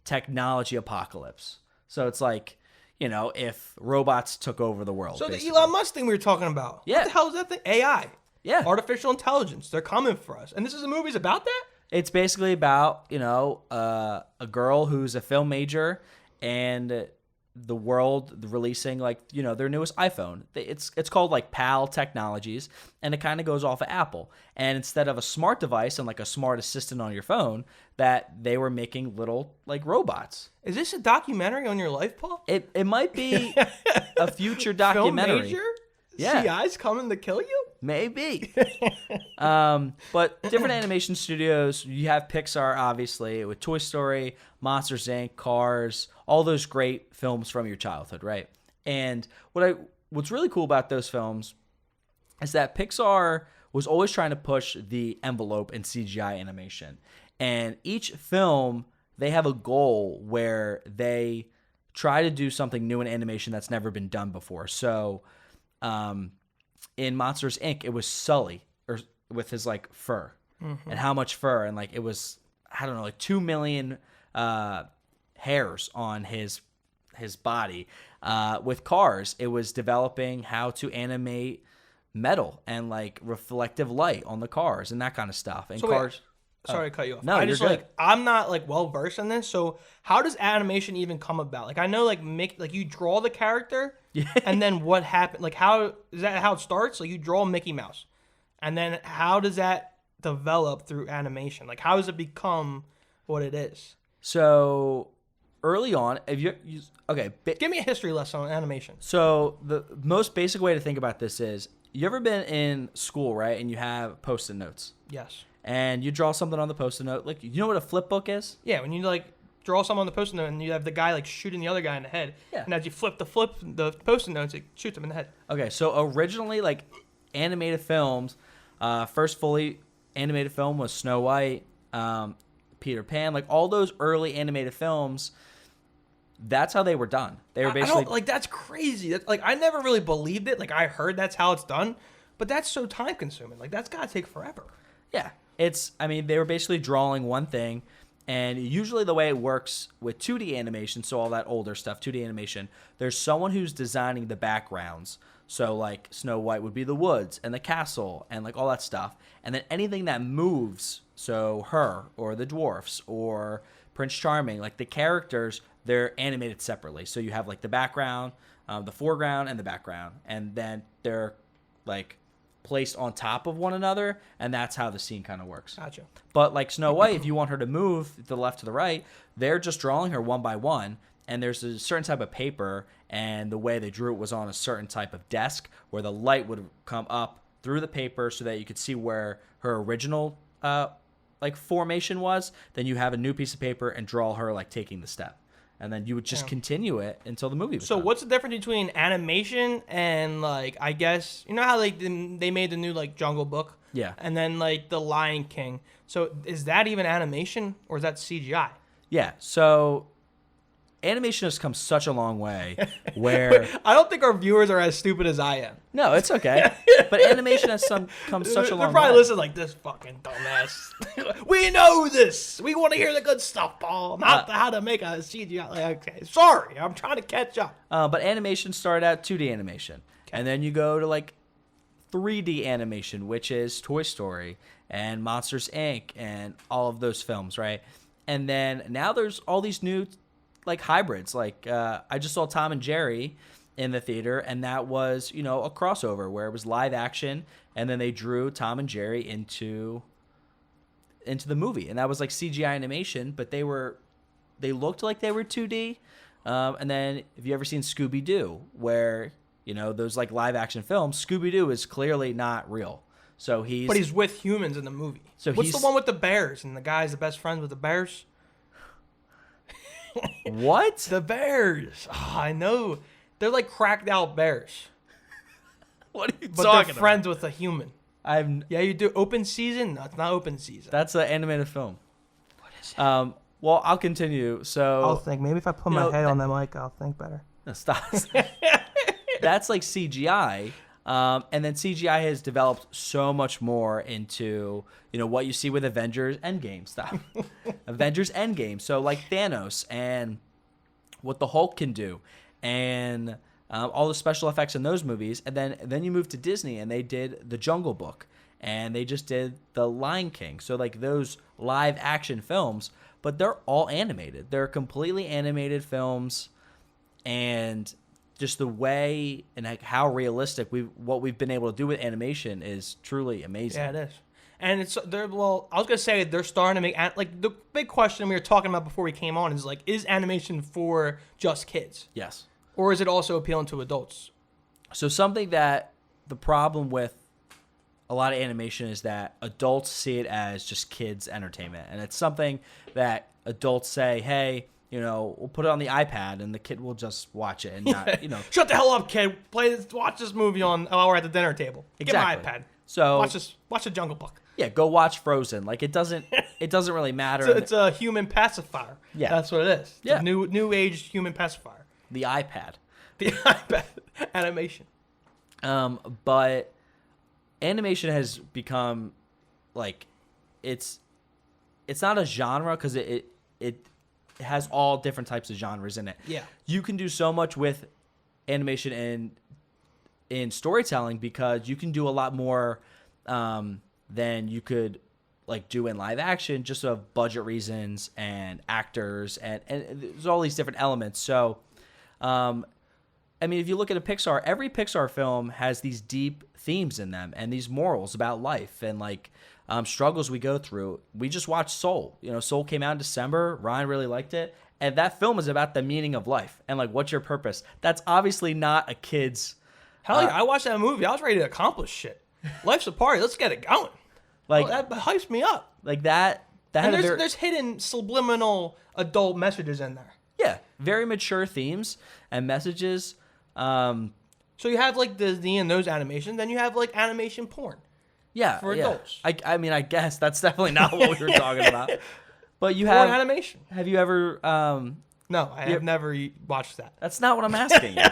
technology apocalypse. So it's like, if robots took over the world. So basically. the Elon Musk thing we were talking about. Yeah. What the hell is that thing? AI. Yeah. Artificial intelligence. They're coming for us. And this is a movie's about that? It's basically about, a girl who's a film major and the world releasing their newest iPhone. It's called like PAL Technologies, and it kind of goes off of Apple. And instead of a smart device and like a smart assistant on your phone, that they were making little like robots. Is this a documentary on your life, Paul? It might be a future documentary. Film major? Yeah. CI's coming to kill you? Maybe. But different animation studios. You have Pixar, obviously, with Toy Story, Monsters, Inc., Cars, all those great films from your childhood, right? And what's really cool about those films is that Pixar was always trying to push the envelope in CGI animation. And each film, they have a goal where they try to do something new in animation that's never been done before. So, in Monsters, Inc., it was Sully with his like fur and how much fur, and like it was, I don't know, like 2 million hairs on his body. With Cars, it was developing how to animate metal and like reflective light on the cars and that kind of stuff. And So Cars. Sorry to cut you off. No, you're good. I'm not like well versed in this. So how does animation even come about? Like I know like you draw the character, and then what happened? Like how is that how it starts? Like you draw Mickey Mouse, and then how does that develop through animation? Like how does it become what it is? So early on, give me a history lesson on animation. So the most basic way to think about this is, you ever been in school, right? And you have Post-it notes. Yes. And you draw something on the Post-it note. Like, you know what a flip book is? Yeah, when you like draw something on the Post-it note and you have the guy like shooting the other guy in the head. Yeah. And as you flip the Post-it notes, it shoots him in the head. Okay, so originally, like, animated films, first fully animated film was Snow White, Peter Pan, like all those early animated films. That's how they were done. They were basically that's crazy. That's like I never really believed it. Like I heard that's how it's done, but that's so time consuming. Like that's gotta take forever. Yeah. They were basically drawing one thing, and usually the way it works with 2D animation, so all that older stuff, 2D animation, there's someone who's designing the backgrounds. So like Snow White would be the woods and the castle and like all that stuff. And then anything that moves, so her or the dwarfs or Prince Charming, like the characters, they're animated separately. So you have like the background, the foreground, and the background, and then they're like placed on top of one another, and that's how the scene kind of works. Gotcha. But like Snow White, if you want her to move to the left to the right, they're just drawing her one by one, and there's a certain type of paper, and the way they drew it was on a certain type of desk where the light would come up through the paper so that you could see where her original like formation was. Then you have a new piece of paper and draw her like taking the step, and then you would just continue it until the movie was So done. what's the difference between animation and like, I guess, you know how like they made the new like Jungle Book? Yeah. And then like the Lion King. So is that even animation or is that CGI? Yeah, so animation has come such a long way where... I don't think our viewers are as stupid as I am. No, it's okay. But animation has come such a long way. They're probably listening like, this fucking dumbass. We know this. We want to hear the good stuff, Paul. Not how to make a CGI. Like, okay, sorry. I'm trying to catch up. But animation started out 2D animation. Okay. And then you go to like 3D animation, which is Toy Story and Monsters, Inc. and all of those films, right? And then now there's all these new like hybrids. Like I just saw Tom and Jerry in the theater, and that was, you know, a crossover where it was live action, and then they drew Tom and Jerry into the movie, and that was like CGI animation, but they looked like they were 2D. And then if you ever seen Scooby-Doo, where, you know, those like live action films, Scooby-Doo is clearly not real. So But he's with humans in the movie. So what's the one with the bears and the guy's the best friend with the bears? What? The bears. Oh, I know. They're like cracked out bears. What are you But talking they're friends with a human. Yeah, you do. Open season? No, it's not open season. That's an animated film. What is it? Well, I'll continue. So I'll think. Maybe if I put my head on the mic, I'll think better. No, stop. That's like CGI. And then CGI has developed so much more into, you know, what you see with Avengers Endgame stuff. Avengers Endgame. So like Thanos and what the Hulk can do, and all the special effects in those movies. And then you move to Disney, and they did the Jungle Book, and they just did the Lion King. So like those live action films, but they're all animated. They're completely animated films, and just the way and like how realistic what we've been able to do with animation is truly amazing. Yeah, it is. And I was gonna say they're starting to make like the big question we were talking about before we came on is like, is animation for just kids? Yes. Or is it also appealing to adults? So something that the problem with a lot of animation is that adults see it as just kids' entertainment, and it's something that adults say, hey, you know, we'll put it on the iPad, and the kid will just watch it and not, you know. Shut the hell up, kid. Watch this movie while we're at the dinner table. Exactly. Get my iPad. So watch the Jungle Book. Yeah, go watch Frozen. Like it doesn't really matter. It's a human pacifier. Yeah, that's what it is. It's yeah, a new age human pacifier. The iPad. The iPad animation. But animation has become like it's not a genre because it has all different types of genres in it. Yeah. You can do so much with animation and in storytelling because you can do a lot more than you could like do in live action just of budget reasons and actors and there's all these different elements. So I mean, if you look at a Pixar, every Pixar film has these deep themes in them and these morals about life and like struggles we go through. We just watched Soul. You know, Soul came out in December. Ryan really liked it. And that film is about the meaning of life and like, what's your purpose? That's obviously not a kid's. Hell yeah, I watched that movie. I was ready to accomplish shit. Life's a party. Let's get it going. Like that hypes me up. Like that. And there's hidden subliminal adult messages in there. Yeah, very mature themes and messages. So you have like Disney and those animations, then you have like animation porn. Yeah, for adults. I mean, I guess that's definitely not what we were talking about. But you porn have animation. Have you ever? No, I have never watched that. That's not what I'm asking you.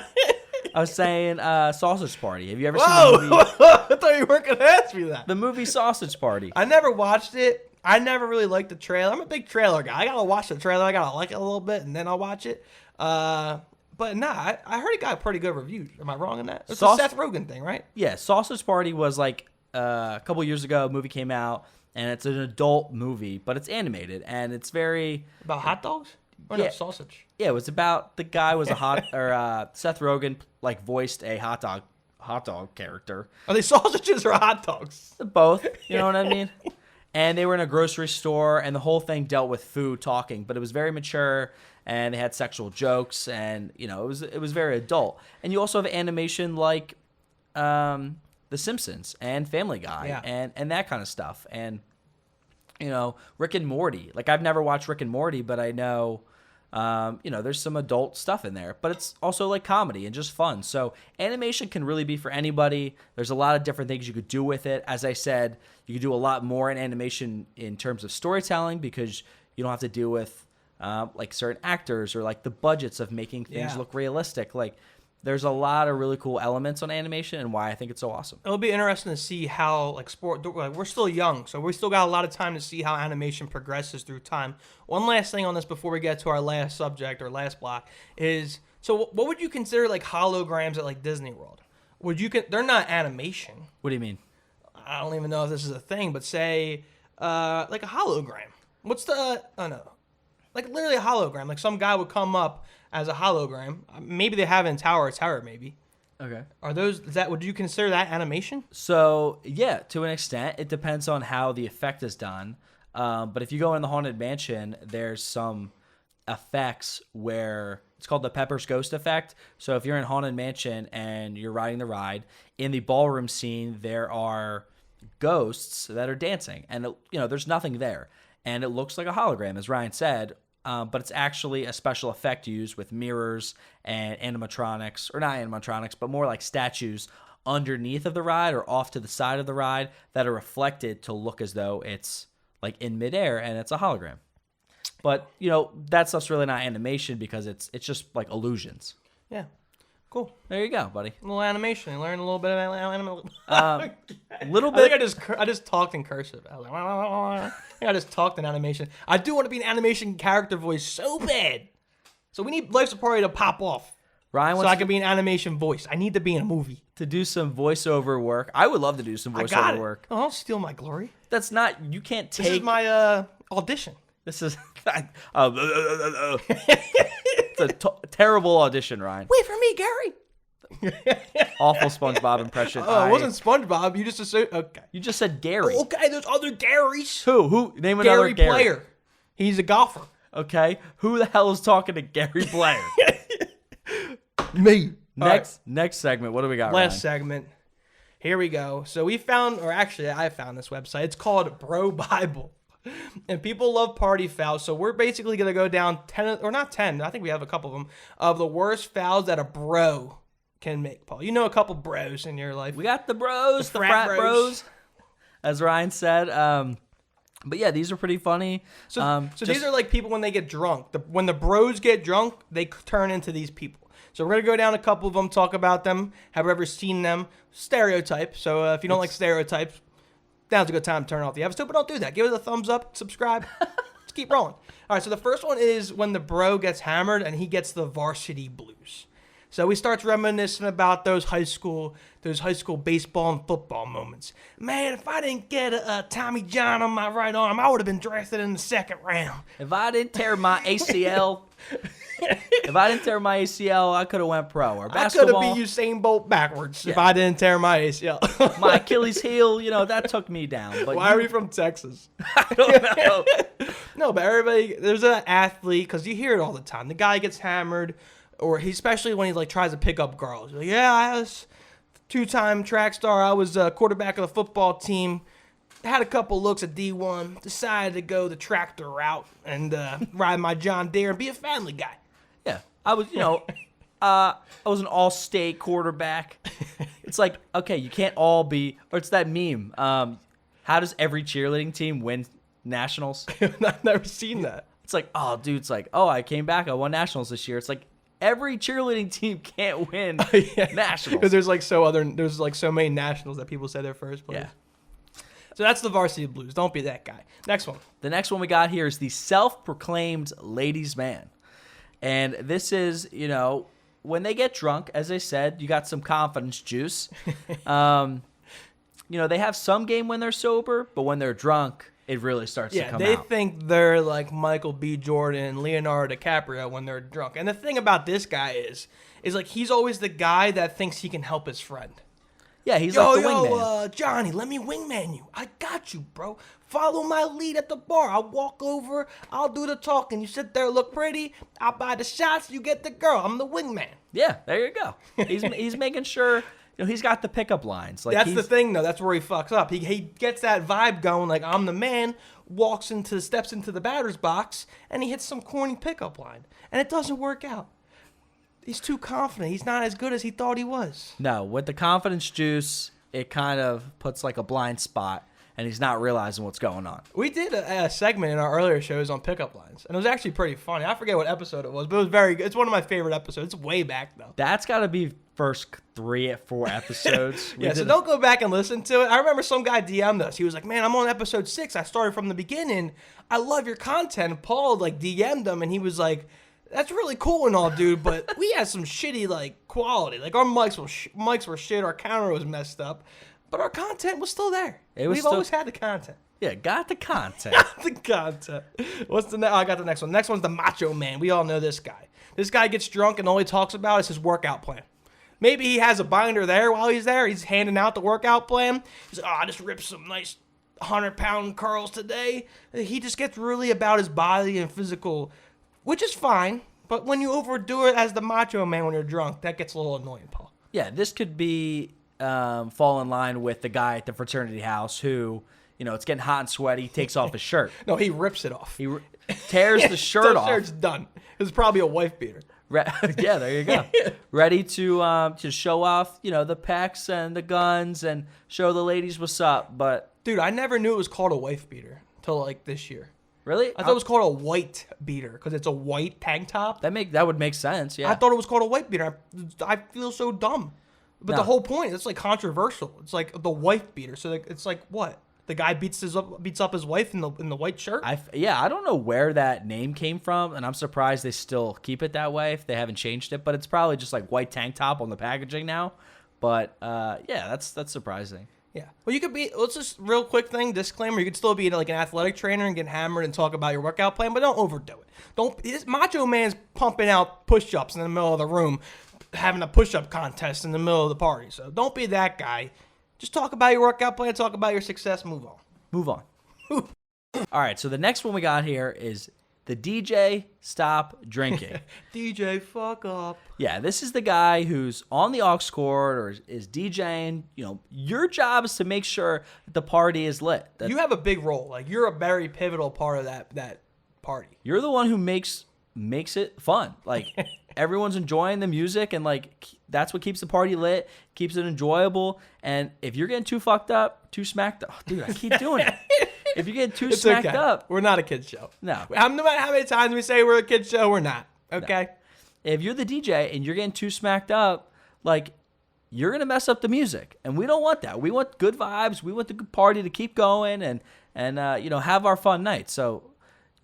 I was saying Sausage Party. Have you ever seen the movie? I thought you weren't going to ask me that. The movie Sausage Party. I never watched it. I never really liked the trailer. I'm a big trailer guy. I got to watch the trailer. I got to like it a little bit, and then I'll watch it. But nah, I heard it got pretty good reviews. Am I wrong in that? It's a Seth Rogen thing, right? Yeah, Sausage Party was like a couple years ago. A movie came out, and it's an adult movie, but it's animated, and it's very... About hot dogs? Or no, sausage? Yeah, it was about the guy was a Seth Rogen like voiced a hot dog character. Are they sausages or hot dogs? Both, you know what I mean? And they were in a grocery store, and the whole thing dealt with food talking, but it was very mature, and they had sexual jokes, and it was very adult. And you also have animation like The Simpsons and Family Guy, and that kind of stuff, and Rick and Morty. Like, I've never watched Rick and Morty, but I know. There's some adult stuff in there, but it's also like comedy and just fun. So animation can really be for anybody. There's a lot of different things you could do with it. As I said, you could do a lot more in animation in terms of storytelling because you don't have to deal with like certain actors or like the budgets of making things look realistic. Like, there's a lot of really cool elements on animation and why I think it's so awesome. It'll be interesting to see how, like, we're still young, so we still got a lot of time to see how animation progresses through time. One last thing on this before we get to our last subject or last block is, so what would you consider, like, holograms at, like, Disney World? They're not animation. What do you mean? I don't even know if this is a thing, but say, like a hologram. Like, literally a hologram. Like, some guy would come up as a hologram. Maybe they have it in Tower of Terror, maybe. Okay. Would you consider that animation? So, yeah, to an extent. It depends on how the effect is done. But if you go in the Haunted Mansion, there's some effects where it's called the Pepper's Ghost effect. So if you're in Haunted Mansion and you're riding the ride, in the ballroom scene, there are ghosts that are dancing. And, there's nothing there. And it looks like a hologram, as Ryan said. But it's actually a special effect used with mirrors and animatronics, or not animatronics, but more like statues underneath of the ride or off to the side of the ride that are reflected to look as though it's like in midair and it's a hologram. But, that stuff's really not animation because it's just like illusions. Yeah. Cool. There you go, buddy. A little animation. You learn a little bit of animation. Little bit. I think I just talked in cursive. I just talked in animation. I do want to be an animation character voice so bad. So we need Life's a Party to pop off. Ryan wants so I can be an animation voice. I need to be in a movie. To do some voiceover work. I would love to do some voiceover work. Oh, don't steal my glory. That's not, you can't take. This is my audition. This is it's a terrible audition, Ryan. Wait for me, Gary. Awful SpongeBob impression. Oh, it wasn't SpongeBob. You just assumed. Okay. You just said Gary. Okay, there's other Garys. Who? Name another Gary. Player. He's a golfer. Okay. Who the hell is talking to Gary Player? Me. Next segment. What do we got, Last Ryan? segment. Here we go. So we found, or actually I found this website. It's called Bro Bible. And people love party fouls, so we're basically going to go down 10, or not 10, I think we have a couple of them, of the worst fouls that a bro can make, Paul. You know a couple bros in your life. We got the bros, the frat bros, as Ryan said. But yeah, these are pretty funny. So these are like people when they get drunk. When the bros get drunk, they turn into these people. So we're going to go down a couple of them, talk about them, have you ever seen them, stereotype. So if you don't like stereotypes, now's a good time to turn off the episode, but don't do that. Give it a thumbs up, subscribe. Let's keep rolling. All right, so the first one is when the bro gets hammered and he gets the varsity blues. So he starts reminiscing about those high school baseball and football moments. Man, if I didn't get a Tommy John on my right arm, I would have been drafted in the second round. If I didn't tear my ACL, I could have went pro. Or basketball. I could have beat Usain Bolt backwards if I didn't tear my ACL. My Achilles heel, that took me down. But why are we from Texas? I don't know. No, but everybody, there's an athlete, because you hear it all the time. The guy gets hammered, or especially when he like tries to pick up girls. Like, yeah, I was two-time track star. I was a quarterback of the football team. Had a couple looks at D1. Decided to go the tractor route and ride my John Deere and be a family guy. Yeah, I was, I was an all-state quarterback. It's like, okay, you can't all be, or it's that meme. How does every cheerleading team win nationals? I've never seen that. It's like, oh, dude, it's like, oh, I came back. I won nationals this year. It's like, every cheerleading team can't win nationals. Because there's so many nationals that people say they're first place. Yeah. So that's the varsity blues. Don't be that guy. Next one. The next one we got here is the self-proclaimed ladies' man. And this is, when they get drunk, as I said, you got some confidence juice. They have some game when they're sober, but when they're drunk, it really starts to come out. Yeah, they think they're like Michael B. Jordan and Leonardo DiCaprio when they're drunk. And the thing about this guy is like he's always the guy that thinks he can help his friend. Yeah, he's like the wingman. Johnny, let me wingman you. I got you, bro. Follow my lead at the bar. I'll walk over. I'll do the talking. You sit there, look pretty. I'll buy the shots. You get the girl. I'm the wingman. Yeah, there you go. He's making sure he's got the pickup lines. Like that's the thing, though. That's where he fucks up. He gets that vibe going, like I'm the man. Steps into the batter's box, and he hits some corny pickup line, and it doesn't work out. He's too confident. He's not as good as he thought he was. No, with the confidence juice, it kind of puts like a blind spot, and he's not realizing what's going on. We did a segment in our earlier shows on pickup lines, and it was actually pretty funny. I forget what episode it was, but it was very good. It's one of my favorite episodes. It's way back, though. That's got to be first 4 episodes. Yeah, so don't go back and listen to it. I remember some guy DM'd us. He was like, man, I'm on episode 6. I started from the beginning. I love your content. Paul, DM'd him, and he was like, that's really cool and all, dude, but we had some shitty, quality. Our mics were shit. Our camera was messed up. But our content was still there. We've always had the content. Yeah, got the content. The content. What's the next? I got the next one. Next one's the Macho Man. We all know this guy. This guy gets drunk and all he talks about is his workout plan. Maybe he has a binder there while he's there. He's handing out the workout plan. He's like, I just ripped some nice 100-pound curls today. He just gets really about his body and physical, which is fine. But when you overdo it as the Macho Man when you're drunk, that gets a little annoying, Paul. Yeah, this could be fall in line with the guy at the fraternity house who, it's getting hot and sweaty, takes off his shirt. No, he rips it off. He tears the shirt off. The shirt's done. It was probably a wife beater. Yeah, there you go. Ready to show off, the pecs and the guns and show the ladies what's up. But dude, I never knew it was called a wife beater until this year. Really? I thought it was called a white beater because it's a white tank top. That would make sense. Yeah. I thought it was called a white beater. I feel so dumb. But the whole point, it's controversial. It's the wife beater. So it's what? The guy beats up his wife in the white shirt? I don't know where that name came from, and I'm surprised they still keep it that way if they haven't changed it. But it's probably just white tank top on the packaging now. But that's surprising. Yeah. Well, you could be, let's just real quick thing, disclaimer, you could still be an athletic trainer and get hammered and talk about your workout plan, but don't overdo it. This Macho Man's pumping out push-ups in the middle of the room, having a push-up contest in the middle of the party. So don't be that guy. Just talk about your workout plan, talk about your success, move on. All right, so the next one we got here is the DJ stop drinking. DJ fuck up. Yeah, this is the guy who's on the aux cord or is DJing. Your job is to make sure that the party is lit. You have a big role. You're a very pivotal part of that party. You're the one who makes it fun. Everyone's enjoying the music, and that's what keeps the party lit, keeps it enjoyable. And if you're getting too fucked up, too smacked up, dude, I keep doing it. If you're getting too smacked up, we're not a kids show. No. No matter how many times we say we're a kids show, we're not. Okay. No. If you're the DJ and you're getting too smacked up, you're gonna mess up the music, and we don't want that. We want good vibes. We want the good party to keep going and have our fun night. So,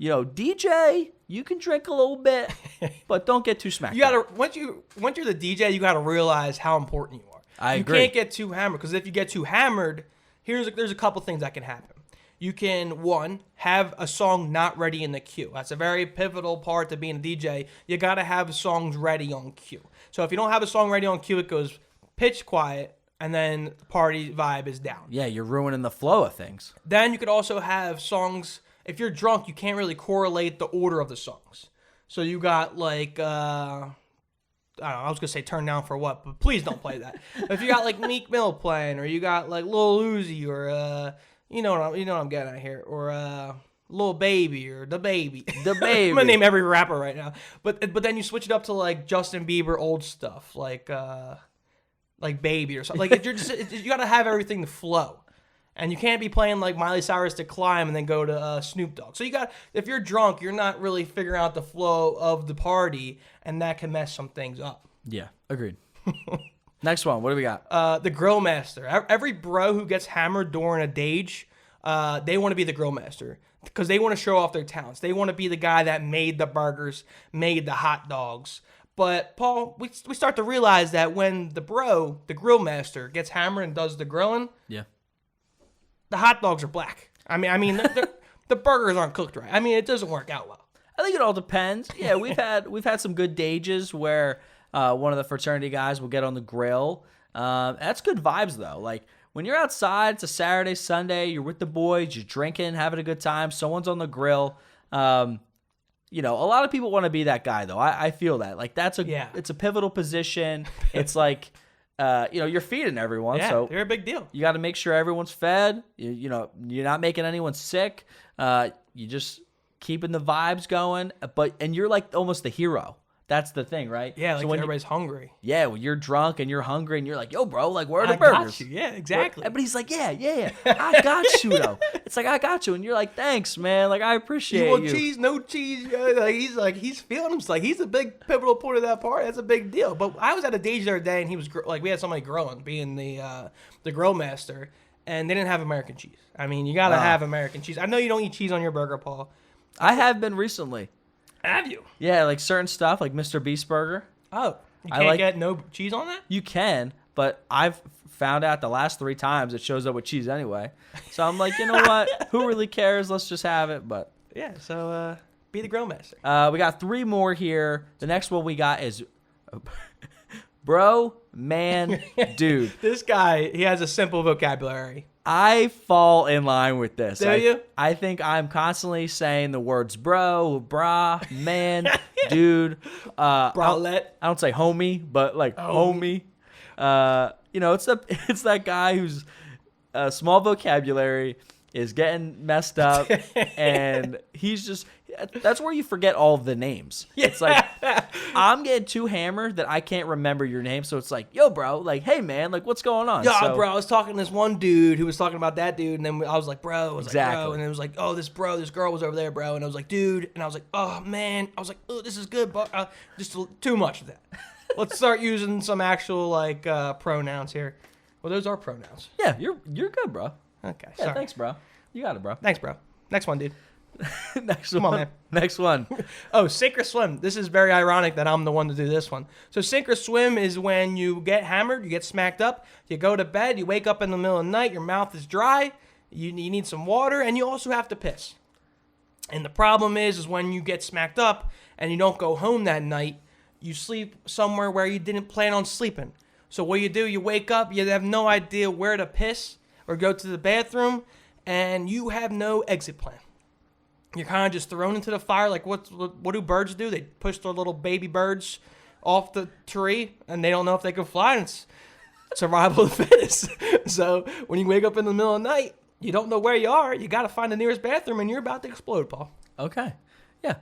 DJ, you can drink a little bit, but don't get too smacked up. Once you're the DJ, you gotta realize how important you are. I agree. You can't get too hammered, because if you get too hammered, there's a couple things that can happen. You can, one, have a song not ready in the queue. That's a very pivotal part to being a DJ. You got to have songs ready on cue. So if you don't have a song ready on cue, it goes pitch quiet, and then the party vibe is down. Yeah, you're ruining the flow of things. Then you could also have songs, if you're drunk, you can't really correlate the order of the songs. So you got I don't know, I was going to say Turn Down for What, but please don't play that. If you got Meek Mill playing, or you got Lil Uzi, or you know what I'm getting at here, or Lil Baby, or The Baby. The Baby. I'm gonna name every rapper right now. But then you switch it up to Justin Bieber old stuff, like Baby or something. You gotta have everything to flow, and you can't be playing Miley Cyrus to Climb and then go to Snoop Dogg. So if you're drunk, you're not really figuring out the flow of the party, and that can mess some things up. Yeah, agreed. Next one, what do we got? The grill master. Every bro who gets hammered during a dage, they want to be the grill master because they want to show off their talents. They want to be the guy that made the burgers, made the hot dogs. But, Paul, we start to realize that when the grill master, gets hammered and does the grilling, yeah, the hot dogs are black. I mean, the burgers aren't cooked right. It doesn't work out well. I think it all depends. Yeah, we've had some good dages where one of the fraternity guys will get on the grill. That's good vibes though. when you're outside, it's a Saturday, Sunday, you're with the boys, you're drinking, having a good time, someone's on the grill. You know, a lot of people want to be that guy, though. I feel that. Like, it's a pivotal position. It's like, you know, you're feeding everyone. Yeah, so they're a big deal. You got to make sure everyone's fed. You know, you're not making anyone sick. You just keeping the vibes going. And you're like almost the hero. That's the thing, right? Yeah, like so when everybody's hungry. Yeah, when you're drunk and you're hungry and you're like, yo, bro, like, where are the I burgers? got you. Yeah, exactly. But he's like, yeah, I got you, though. It's like, I got you. And you're like, thanks, man. Like, I appreciate you. Want you. cheese? No cheese? He's feeling him. Like, he's a big pivotal point of that party. That's a big deal. But I was at a Dage the other day, and he was, like, we had somebody grilling, being the grill master, and they didn't have American cheese. I mean, you got to have American cheese. I know you don't eat cheese on your burger, Paul. I have been recently. Have you? Yeah, like certain stuff, like Mr. Beast Burger. Oh, you can't get no cheese on that? You can, but I've found out the last 3 times it shows up with cheese anyway. So I'm like, you know what? Who really cares? Let's just have it. But yeah, so be the grill master. We got 3 more here. The next one we got is bro, man, dude. This guy, he has a simple vocabulary. I fall in line with this. Do you? I think I'm constantly saying the words bro, brah, man, dude. Bralette. I don't say homie, but like homie. You know, it's that guy who's small vocabulary, is getting messed up, and that's where you forget all of the names. Yeah. It's like, I'm getting too hammered that I can't remember your name, so it's like, yo, bro, like, hey, man, like, what's going on? Yeah, bro, I was talking to this one dude who was talking about that dude, and then I was like, bro, exactly. Like, bro, and it was like, oh, this girl was over there, bro, and I was like, dude, and I was like, oh, man, I was like, oh, this is good, but just too much of that. Let's start using some actual, like, pronouns here. Well, those are pronouns. Yeah, you're good, bro. Okay, yeah, sorry. Thanks, bro. You got it, bro. Thanks, bro. Next one, dude. Come on, man. Next one. Oh, sink or swim. This is very ironic that I'm the one to do this one. So sink or swim is when you get hammered, you get smacked up, you go to bed, you wake up in the middle of the night, your mouth is dry, you need some water, and you also have to piss. And the problem is when you get smacked up and you don't go home that night, you sleep somewhere where you didn't plan on sleeping. So what do, you wake up, you have no idea where to piss or go to the bathroom, and you have no exit plan. You're kind of just thrown into the fire. Like, what do birds do? They push their little baby birds off the tree, and they don't know if they can fly. And it's survival of the fittest. So when you wake up in the middle of the night, you don't know where you are. You got to find the nearest bathroom, and you're about to explode, Paul. Okay. Yeah.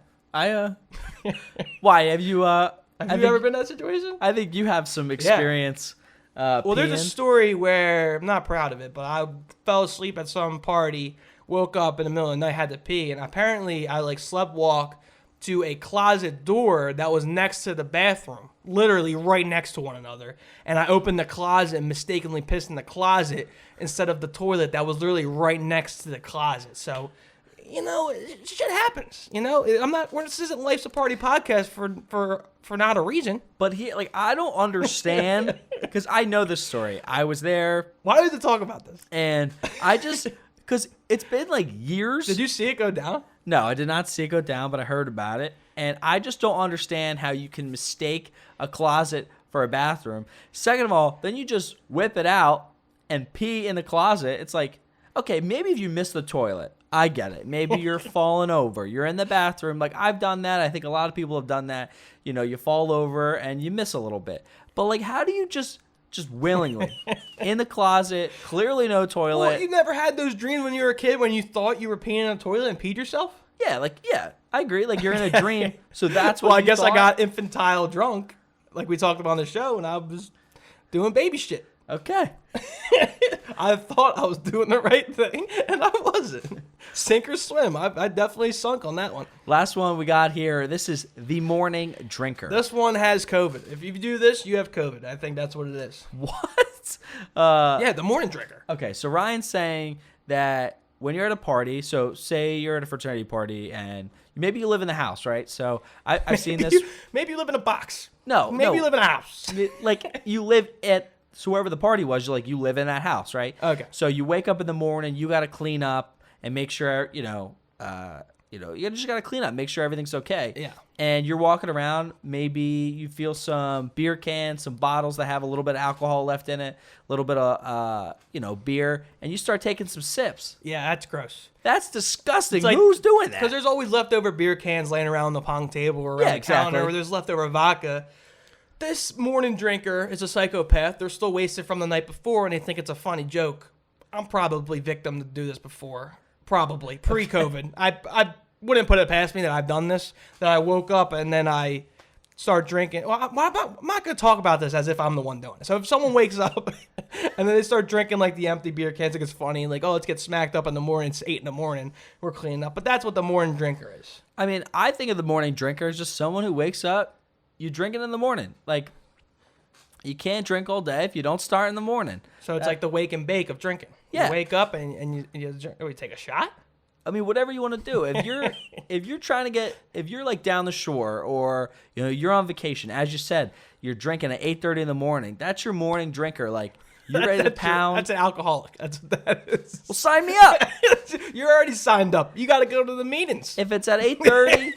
Why? Have you ever been in that situation? I think you have some experience. Well, there's a story where I'm not proud of it, but I fell asleep at some party, woke up in the middle of the night, had to pee, and apparently I slept walk to a closet door that was next to the bathroom, literally right next to one another. And I opened the closet and mistakenly pissed in the closet instead of the toilet that was literally right next to the closet. So, shit happens. This isn't Life's a Party podcast for not a reason. But I don't understand because I know this story. I was there. Why did we talk about this? And because it's been years. Did you see it go down? No, I did not see it go down, but I heard about it. And I just don't understand how you can mistake a closet for a bathroom. Second of all, then you just whip it out and pee in the closet. It's like, okay, maybe if you miss the toilet, I get it. Maybe you're falling over. You're in the bathroom. I've done that. I think a lot of people have done that. You fall over and you miss a little bit. But how do you just willingly in the closet, clearly no toilet? Well, you never had those dreams when you were a kid when you thought you were peeing in a toilet and peed yourself? Yeah, I agree. You're in a dream. So that's what I guess thought. I got infantile drunk, like we talked about on the show, and I was doing baby shit. Okay. I thought I was doing the right thing, and I wasn't. Sink or swim. I definitely sunk on that one. Last one we got here. This is the morning drinker. This one has COVID. If you do this, you have COVID. I think that's what it is. What? Yeah, the morning drinker. Okay, so Ryan's saying that when you're at a party, so say you're at a fraternity party, and maybe you live in the house, right? So I've seen this. Maybe you live in a box. Maybe you live in a house. You live at... So wherever the party was, you live in that house, right? Okay. So you wake up in the morning, you got to clean up and make sure, you just got to clean up, make sure everything's okay. Yeah. And you're walking around, maybe you feel some beer cans, some bottles that have a little bit of alcohol left in it, a little bit of, beer, and you start taking some sips. Yeah, that's gross. That's disgusting. It's like- Who's doing that? Because there's always leftover beer cans laying around on the pong table or around the counter, or there's leftover vodka. This morning drinker is a psychopath. They're still wasted from the night before, and they think it's a funny joke. I'm probably victim to do this before. Probably. Pre-COVID. I wouldn't put it past me that I've done this, that I woke up and then I start drinking. Well, I'm not going to talk about this as if I'm the one doing it. So if someone wakes up and then they start drinking like the empty beer cans, like it's funny, like, oh, let's get smacked up in the morning. It's 8 a.m. We're cleaning up. But that's what the morning drinker is. I mean, I think of the morning drinker as just someone who wakes up, you drink it in the morning. Like, you can't drink all day if you don't start in the morning. So it's like the wake and bake of drinking. Yeah. You wake up and you drink. We take a shot? I mean, whatever you want to do. If you're like down the shore or you're on vacation, as you said, you're drinking at 8:30 in the morning. That's your morning drinker. Like, you're ready to pound. That's an alcoholic. That's what that is. Well, sign me up. You're already signed up. You got to go to the meetings. If it's at 8:30,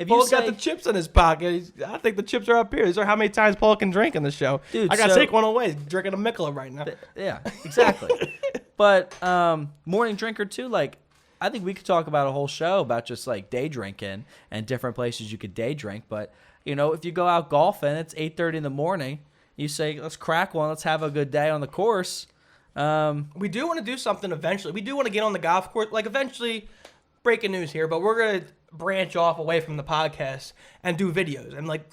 if Paul's you got the chips in his pocket. I think the chips are up here. These are how many times Paul can drink in the show. Dude, I got to so- take one away. He's drinking a Michelob right now. Yeah, exactly. But morning drinker too, like, I think we could talk about a whole show about just like day drinking and different places you could day drink. But if you go out golfing, it's 8:30 in the morning. You say, let's crack one. Let's have a good day on the course. We do want to do something eventually. We do want to get on the golf course. Like, eventually, breaking news here, but we're going to branch off away from the podcast and do videos and like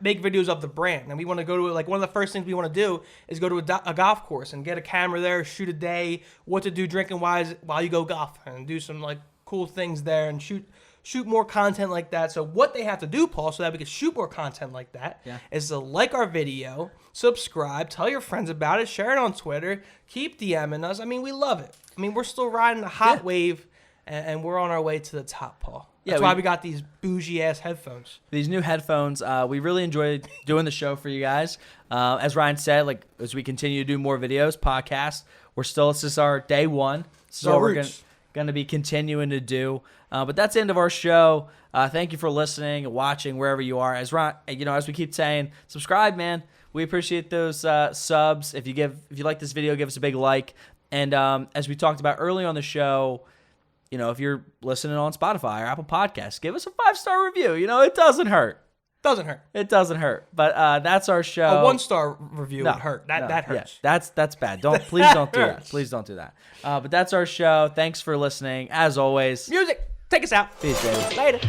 make videos of the brand. And we want to go to, like, one of the first things we want to do is go to a golf course and get a camera there, shoot a day, what to do drinking wise while you go golfing, and do some like cool things there and shoot more content like that. So what they have to do, Paul, so that we can shoot more content like that, is to like our video, subscribe, tell your friends about it, share it on Twitter, keep DMing us. I mean, we love it. I mean, we're still riding a hot wave, and we're on our way to the top, Paul. That's why we got these bougie-ass headphones. These new headphones. We really enjoyed doing the show for you guys. As Ryan said, like, as we continue to do more videos, podcasts, this is our day one. This is what we're going to be continuing to do. But that's the end of our show. Thank you for listening and watching wherever you are. As Ryan, as we keep saying, subscribe, man. We appreciate those subs. If you like this video, give us a big like. And as we talked about earlier on the show, if you're listening on Spotify or Apple Podcasts, give us a 5-star review. It doesn't hurt. It doesn't hurt. But that's our show. A 1-star review would hurt. That hurts. Yeah, that's bad. Please don't do that. Please don't do that. But that's our show. Thanks for listening. As always, Music, take us out. Peace, baby. Later.